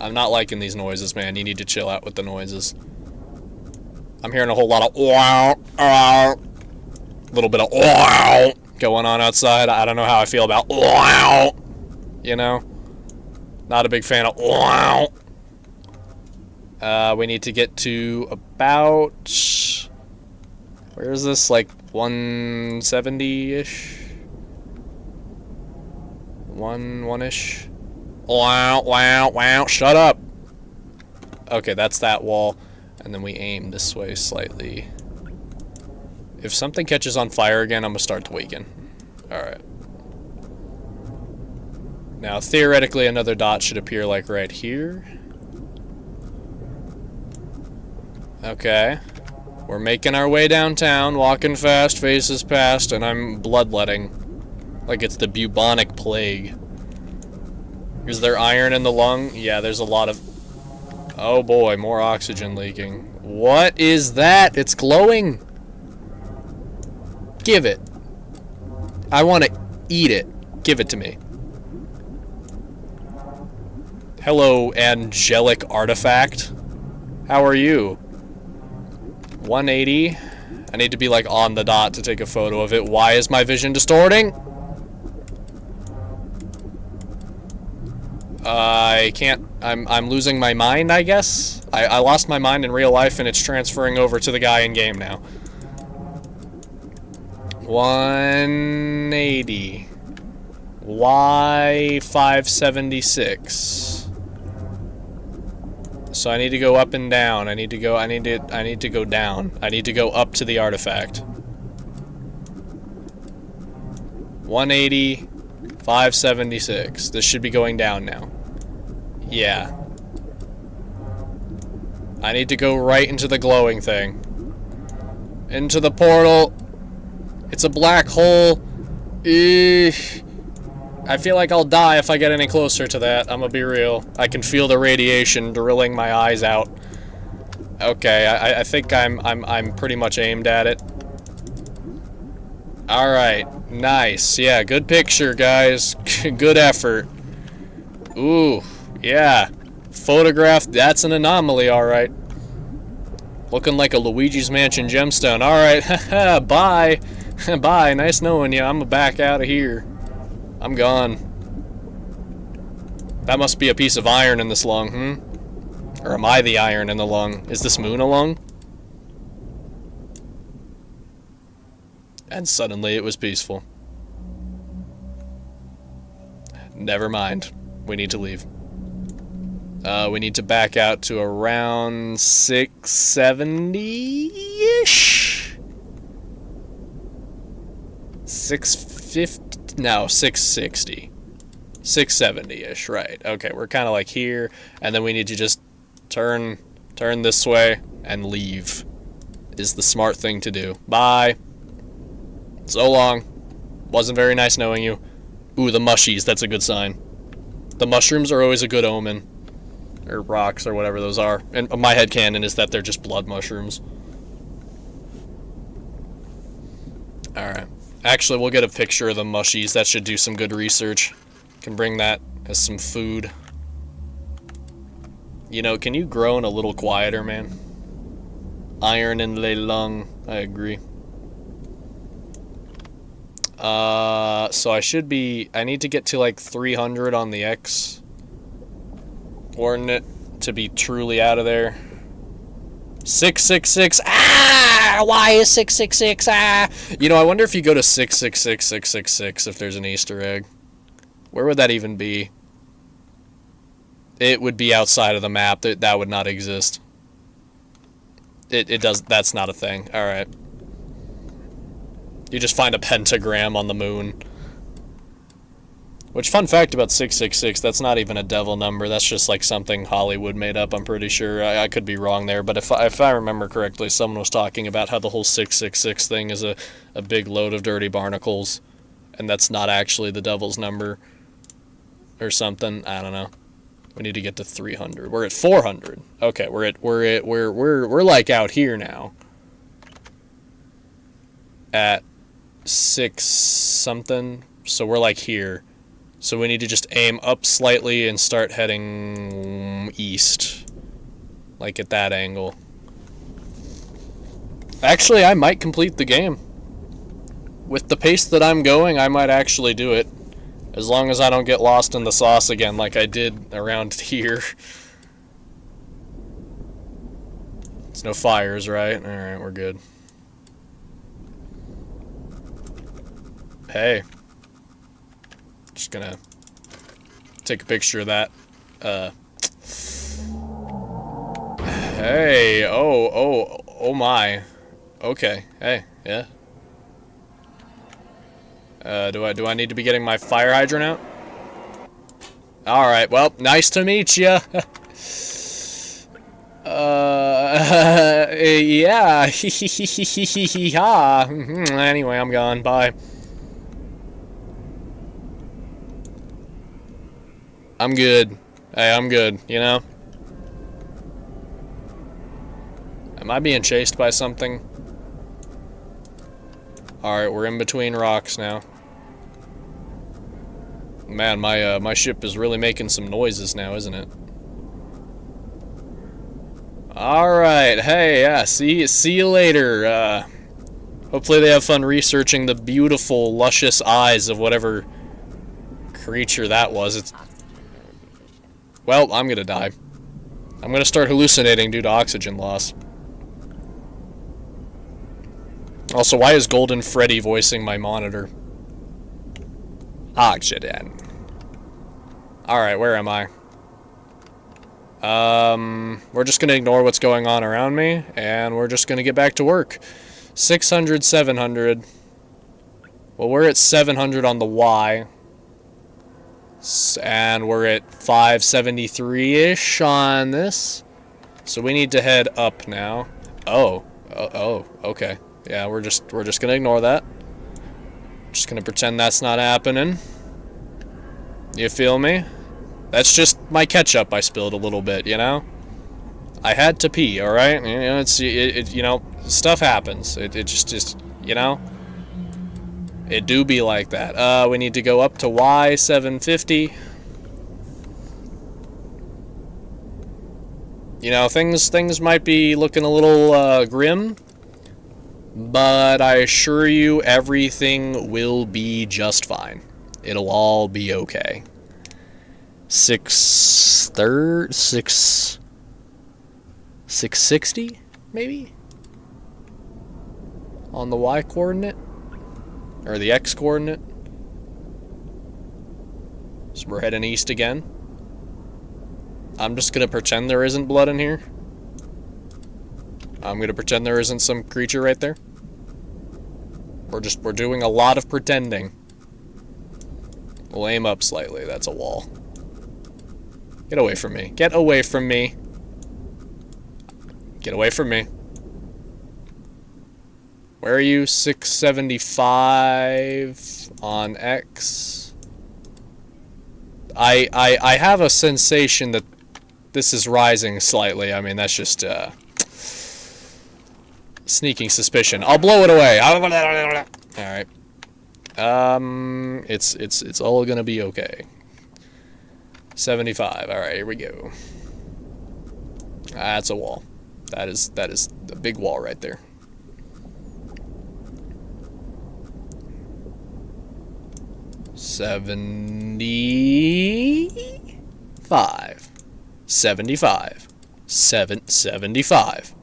I'm not liking these noises, man. You need to chill out with the noises. I'm hearing a whole lot of wow, little bit of wow going on outside. I don't know how I feel about wow, you know? Not a big fan of wow. We need to get to about, where is this, like 170-ish? One-ish? Wow, wow, wow, shut up! Okay, that's that wall, and then we aim this way slightly. If something catches on fire again, I'm gonna start tweaking. Alright. Now, theoretically, another dot should appear, like, right here. Okay. We're making our way downtown, walking fast, faces past, and I'm bloodletting. Like it's the bubonic plague. Is there iron in the lung? Yeah, there's a lot of... Oh boy, more oxygen leaking. What is that? It's glowing! Give it. I want to eat it. Give it to me. Hello, angelic artifact. How are you? 180. I need to be like on the dot to take a photo of it. Why is my vision distorting? I can't. I'm losing my mind, I guess. I lost my mind in real life and it's transferring over to the guy in game now. 180. Y 576. So I need to go up and down. I need to go down. I need to go up to the artifact. 180, 576. This should be going down now. Yeah. I need to go right into the glowing thing. Into the portal. It's a black hole. Eesh. I feel like I'll die if I get any closer to that. I'm gonna be real. I can feel the radiation drilling my eyes out. Okay, I think I'm pretty much aimed at it. Alright, nice. Yeah, good picture, guys. Good effort. Ooh, yeah. Photograph, that's an anomaly, alright. Looking like a Luigi's Mansion gemstone. Alright, haha, bye. Bye, nice knowing you. I'm back out of here. I'm gone. That must be a piece of iron in this lung, Or am I the iron in the lung? Is this moon a lung? And suddenly it was peaceful. Never mind. We need to leave. We need to back out to around 670-ish? 650? No, 660. 670-ish, right. Okay, we're kind of like here, and then we need to just turn this way and leave is the smart thing to do. Bye. So long. Wasn't very nice knowing you. Ooh, the mushies, that's a good sign. The mushrooms are always a good omen. Or rocks, or whatever those are. And my headcanon is that they're just blood mushrooms. Alright. Actually, we'll get a picture of the mushies. That should do some good research. Can bring that as some food. You know, can you groan a little quieter, man? Iron in les lungs. I agree. So I need to get to like 300 on the X coordinate to be truly out of there. 666. Ah! Why is 666? Ah! You know, I wonder if you go to 666, 666 if there's an Easter egg. Where would that even be? It would be outside of the map. That would not exist. It does. That's not a thing. All right. You just find a pentagram on the moon. Which, fun fact about 666, that's not even a devil number. That's just like something Hollywood made up, I'm pretty sure. I could be wrong there, but if I remember correctly, someone was talking about how the whole 666 thing is a big load of dirty barnacles, and that's not actually the devil's number or something. I don't know. We need to get to 300. We're at 400. Okay, we're like out here now. At 6 something. So we're like here. So we need to just aim up slightly and start heading east. Like at that angle. Actually, I might complete the game. With the pace that I'm going, I might actually do it. As long as I don't get lost in the sauce again like I did around here. It's no fires, right? Alright, we're good. Hey. Just gonna take a picture of that. Hey, oh my. Okay, hey, yeah. Do I need to be getting my fire hydrant out? Alright, well, nice to meet ya. Yeah. Anyway, I'm gone. Bye. I'm good. Hey, I'm good, you know? Am I being chased by something? Alright, we're in between rocks now. Man, my ship is really making some noises now, isn't it? Alright, hey, yeah, see you later. Hopefully they have fun researching the beautiful, luscious eyes of whatever creature that was. Well, I'm gonna die. I'm gonna start hallucinating due to oxygen loss. Also, why is Golden Freddy voicing my monitor? Oxygen. Alright, where am I? We're just gonna ignore what's going on around me, and we're just gonna get back to work. 600, 700. Well, we're at 700 on the Y. And we're at 573-ish on this. So we need to head up now. Oh, okay. Yeah, we're just gonna ignore that. Just gonna pretend that's not happening. You feel me? That's just my ketchup I spilled a little bit, you know? I had to pee, alright? You know, you know, stuff happens. It just, you know? It do be like that. We need to go up to Y750. You know, things might be looking a little, grim. But I assure you, everything will be just fine. It'll all be okay. 660, maybe? On the Y coordinate? Or the X coordinate? So we're heading east again. I'm just gonna pretend there isn't blood in here. I'm gonna pretend there isn't some creature right there. We're doing a lot of pretending. We'll aim up slightly, that's a wall. Get away from me. Get away from me. Get away from me. Where are you? 675 on X. I have a sensation that this is rising slightly. I mean, that's just sneaking suspicion. I'll blow it away. All right. It's all gonna be okay. 75. All right, here we go. That's a wall. That is a big wall right there. 75. 75. 75.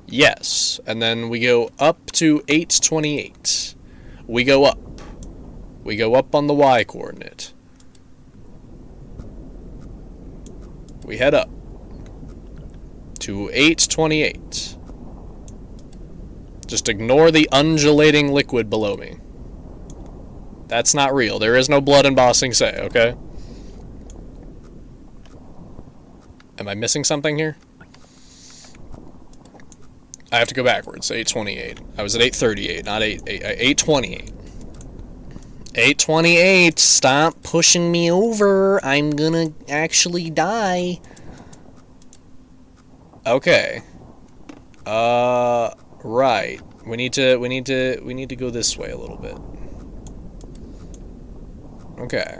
Yes. And then we go up to 828. We go up. We go up on the Y coordinate. We head up to 828. Just ignore the undulating liquid below me. That's not real. There is no blood in Ba Sing Se, okay? Am I missing something here? I have to go backwards. 828. I was at 838, not 828. 828. Stop pushing me over. I'm gonna actually die. Okay. Right. We need to go this way a little bit. Okay.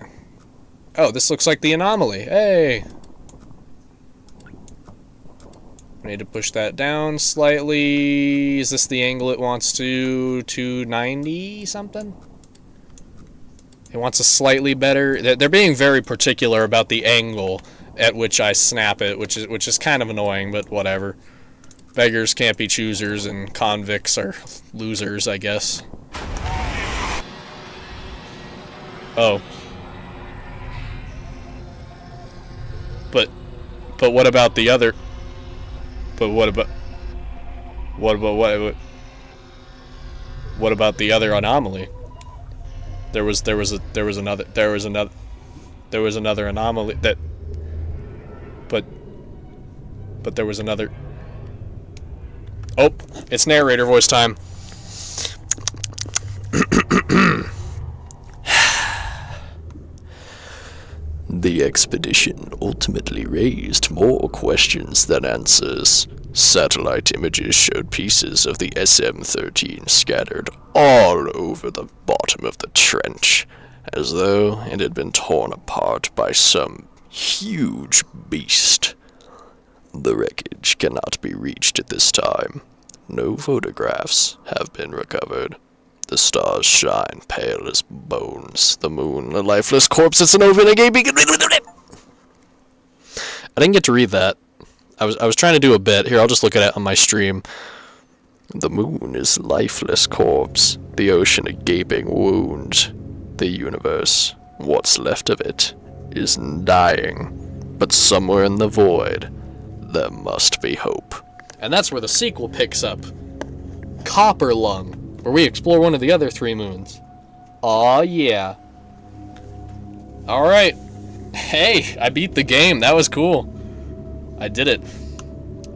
Oh, this looks like the anomaly. Hey. We need to push that down slightly. Is this the angle it wants to 290 something? It wants a slightly better. They're being very particular about the angle at which I snap it, which is kind of annoying, but whatever. Beggars can't be choosers, and convicts are losers, I guess. Oh. But what about the other? But what about the other anomaly? There was another anomaly that. But there was another. Oh, it's narrator voice time. The expedition ultimately raised more questions than answers. Satellite images showed pieces of the SM-13 scattered all over the bottom of the trench, as though it had been torn apart by some huge beast. The wreckage cannot be reached at this time. No photographs have been recovered. The stars shine pale as bones. The moon, a lifeless corpse. It's an open game. I didn't get to read that. I was trying to do a bit. Here, I'll just look at it on my stream. The moon is lifeless corpse. The ocean a gaping wound. The universe, what's left of it, is dying. But somewhere in the void, there must be hope. And that's where the sequel picks up. Copper Lung, where we explore one of the other 3 moons. Aw, yeah. Alright. Hey, I beat the game. That was cool. I did it.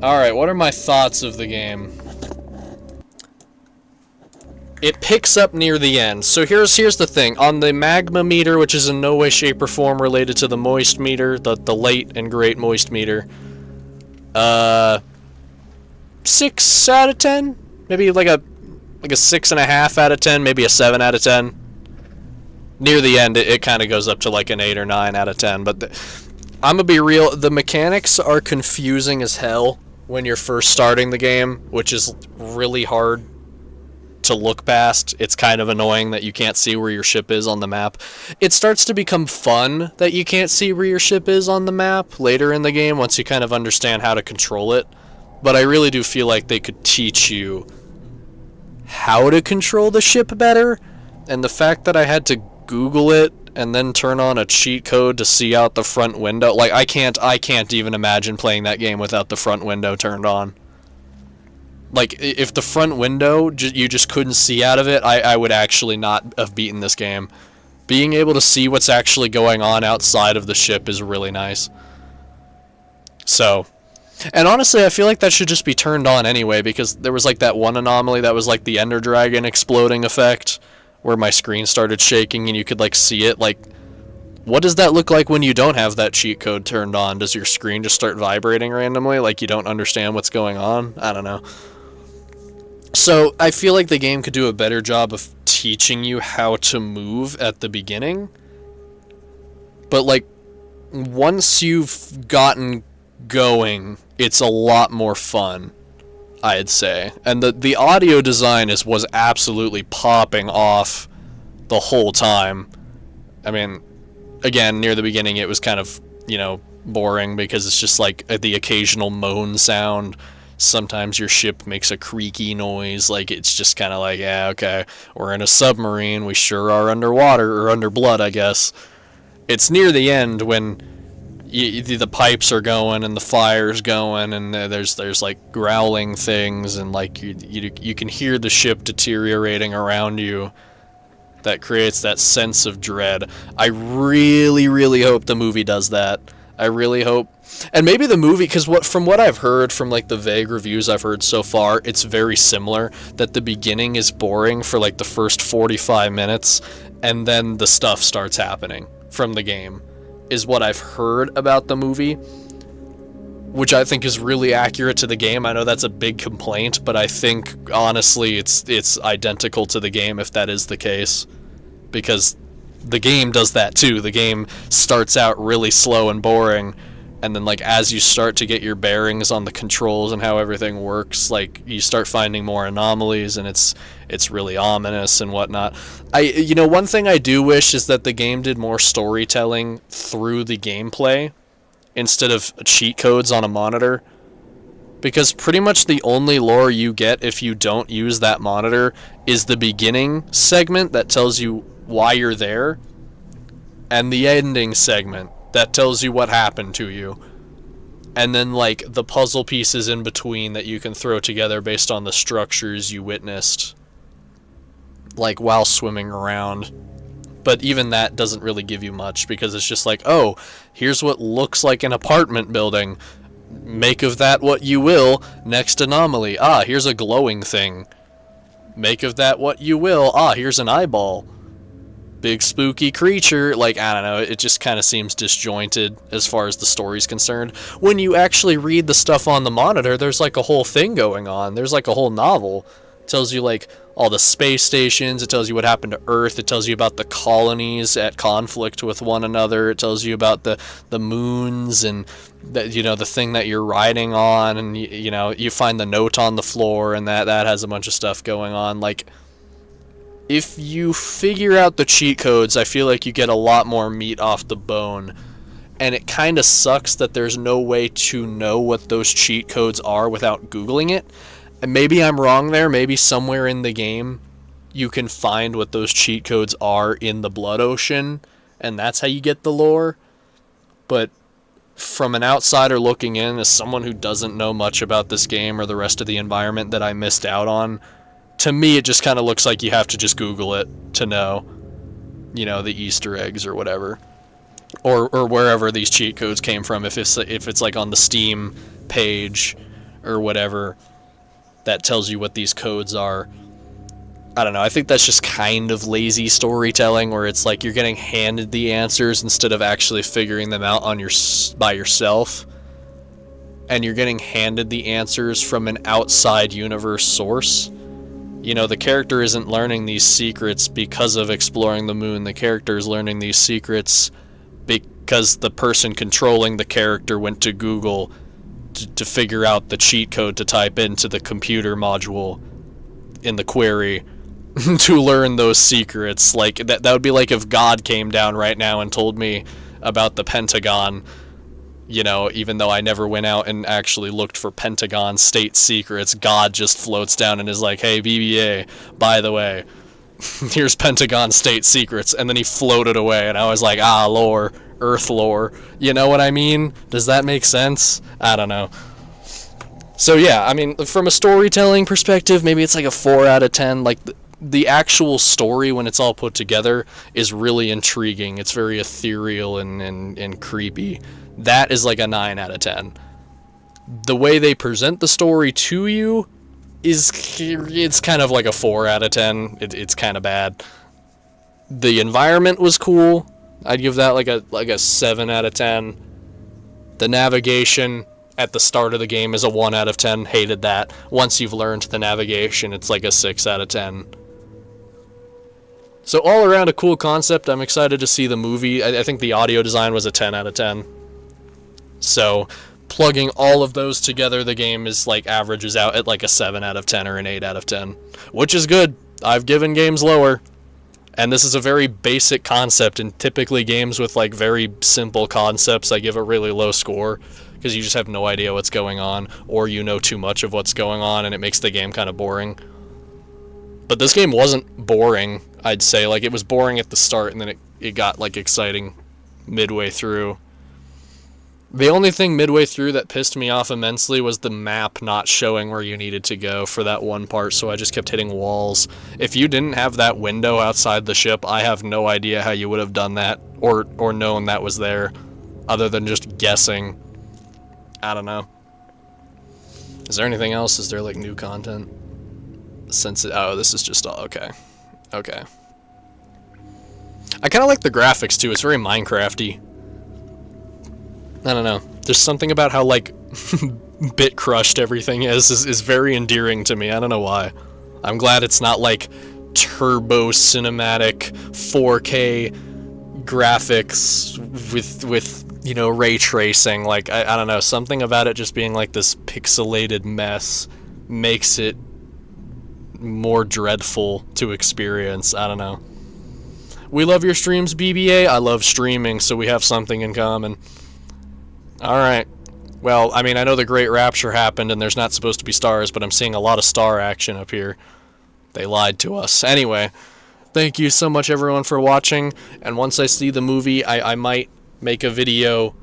Alright, what are my thoughts of the game? It picks up near the end. So here's the thing. On the magma meter, which is in no way, shape, or form related to the moist meter, the late and great moist meter, 6 out of 10? Maybe like a 6.5 out of 10, maybe a 7 out of 10. Near the end, it kind of goes up to like an 8 or 9 out of 10. But I'm gonna be real, the mechanics are confusing as hell when you're first starting the game, which is really hard to look past. It's kind of annoying that you can't see where your ship is on the map. It starts to become fun that you can't see where your ship is on the map later in the game once you kind of understand how to control it. But I really do feel like they could teach you how to control the ship better, and the fact that I had to Google it and then turn on a cheat code to see out the front window, like I can't even imagine playing that game without the front window turned on. Like, if the front window, you just couldn't see out of it, I would actually not have beaten this game. Being able to see what's actually going on outside of the ship is really nice. So, and honestly, I feel like that should just be turned on anyway, because there was like that one anomaly that was like the Ender Dragon exploding effect, where my screen started shaking and you could like see it. Like, what does that look like when you don't have that cheat code turned on? Does your screen just start vibrating randomly, like you don't understand what's going on? I don't know. So, I feel like the game could do a better job of teaching you how to move at the beginning. But, like, once you've gotten going, it's a lot more fun, I'd say. And the audio design was absolutely popping off the whole time. I mean, again, near the beginning it was kind of, boring because it's just like the occasional moan sound. Sometimes your ship makes a creaky noise, like it's just kind of like, yeah, okay, we're in a submarine, we sure are underwater, or under blood, I guess. It's near the end when the pipes are going and the fire's going and there's like growling things and like you can hear the ship deteriorating around you. That creates that sense of dread. I really, really hope the movie does that. I really hope. And maybe the movie, because from what I've heard from like the vague reviews I've heard so far, it's very similar, that the beginning is boring for like the first 45 minutes and then the stuff starts happening from the game, is what I've heard about the movie, which I think is really accurate to the game. I know that's a big complaint, but I think honestly it's identical to the game if that is the case, because the game does that too. The game starts out really slow and boring, And then, like, as you start to get your bearings on the controls and how everything works, like, you start finding more anomalies, and it's really ominous and whatnot. One thing I do wish is that the game did more storytelling through the gameplay instead of cheat codes on a monitor. Because pretty much the only lore you get if you don't use that monitor is the beginning segment that tells you why you're there, and the ending segment that tells you what happened to you. And then, like, the puzzle pieces in between that you can throw together based on the structures you witnessed, like, while swimming around. But even that doesn't really give you much, because it's just like, oh, here's what looks like an apartment building. Make of that what you will. Next anomaly. Ah, here's a glowing thing. Make of that what you will. Ah, here's an eyeball. Big spooky creature. Like, I don't know, it just kind of seems disjointed as far as the story's concerned. When you actually read the stuff on the monitor, there's like a whole thing going on. There's like a whole novel. It tells you like all the space stations, it tells you what happened to Earth, it tells you about the colonies at conflict with one another, it tells you about the moons and the thing that you're riding on, and you find the note on the floor, and that has a bunch of stuff going on. Like, if you figure out the cheat codes, I feel like you get a lot more meat off the bone. And it kind of sucks that there's no way to know what those cheat codes are without Googling it. And maybe I'm wrong there. Maybe somewhere in the game you can find what those cheat codes are in the Blood Ocean, and that's how you get the lore. But from an outsider looking in, as someone who doesn't know much about this game or the rest of the environment that I missed out on, to me, it just kind of looks like you have to just Google it to know, the Easter eggs or whatever, or wherever these cheat codes came from. If it's like on the Steam page or whatever, that tells you what these codes are. I don't know. I think that's just kind of lazy storytelling, where it's like you're getting handed the answers instead of actually figuring them out by yourself, and you're getting handed the answers from an outside universe source. The character isn't learning these secrets because of exploring the moon. The character is learning these secrets because the person controlling the character went to Google to figure out the cheat code to type into the computer module in the query to learn those secrets. Like, that would be like if God came down right now and told me about the Pentagon, even though I never went out and actually looked for Pentagon state secrets. God just floats down and is like, hey, BBA, by the way, here's Pentagon state secrets. And then he floated away, and I was like, lore, Earth lore. You know what I mean? Does that make sense? I don't know. So yeah, I mean, from a storytelling perspective, maybe it's like a 4 out of 10. Like, the actual story, when it's all put together, is really intriguing. It's very ethereal and creepy. That is like a 9 out of 10. The way they present the story to you it's kind of like a 4 out of 10. It's kind of bad. The environment was cool. I'd give that like a 7 out of 10. The navigation at the start of the game is a 1 out of 10. Hated that. Once you've learned the navigation, it's like a 6 out of 10. So all around a cool concept. I'm excited to see the movie. I think the audio design was a 10 out of 10. So plugging all of those together, the game is like averages out at like a 7 out of 10 or an 8 out of 10, which is good. I've given games lower, and this is a very basic concept, and typically games with like very simple concepts I give a really low score, because you just have no idea what's going on, or you know too much of what's going on, and it makes the game kind of boring. But this game wasn't boring, I'd say. Like, it was boring at the start, and then it got like exciting midway through. The only thing midway through that pissed me off immensely was the map not showing where you needed to go for that one part, so I just kept hitting walls. If you didn't have that window outside the ship, I have no idea how you would have done that, or known that was there, other than just guessing. I don't know. Is there anything else? Is there like new content? Oh, this is just all, okay. Okay. I kind of like the graphics too, it's very Minecraft-y. I don't know. There's something about how, like, bit crushed everything is very endearing to me. I don't know why. I'm glad it's not, like, turbo cinematic 4K graphics with ray tracing. Like, I don't know, something about it just being like this pixelated mess makes it more dreadful to experience. I don't know. We love your streams, BBA. I love streaming, so we have something in common. Alright. Well, I mean, I know the Great Rapture happened and there's not supposed to be stars, but I'm seeing a lot of star action up here. They lied to us. Anyway, thank you so much, everyone, for watching. And once I see the movie, I might make a video,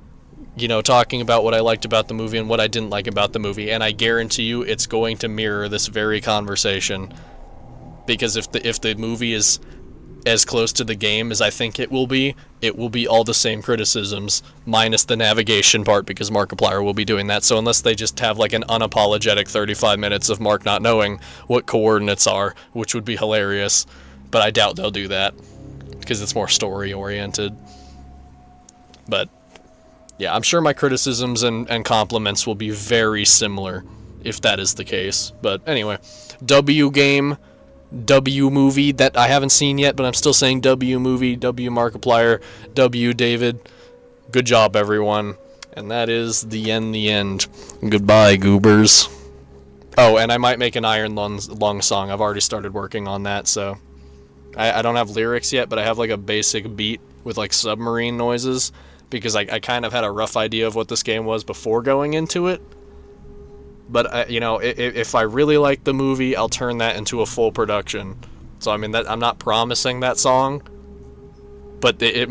talking about what I liked about the movie and what I didn't like about the movie. And I guarantee you it's going to mirror this very conversation. Because if the movie is as close to the game as I think it will be all the same criticisms, minus the navigation part, because Markiplier will be doing that. So unless they just have like an unapologetic 35 minutes of Mark not knowing what coordinates are, which would be hilarious, but I doubt they'll do that, because it's more story-oriented. But, yeah, I'm sure my criticisms and compliments will be very similar, if that is the case. But anyway, W game, W movie that I haven't seen yet, but I'm still saying W movie, W Markiplier, W David. Good job, everyone. And that is the end. Goodbye, goobers. Oh, and I might make an Iron Lung song. I've already started working on that, so I don't have lyrics yet, but I have like a basic beat with like submarine noises, because I kind of had a rough idea of what this game was before going into it. But, if I really like the movie, I'll turn that into a full production. So, I mean, I'm not promising that song, but it might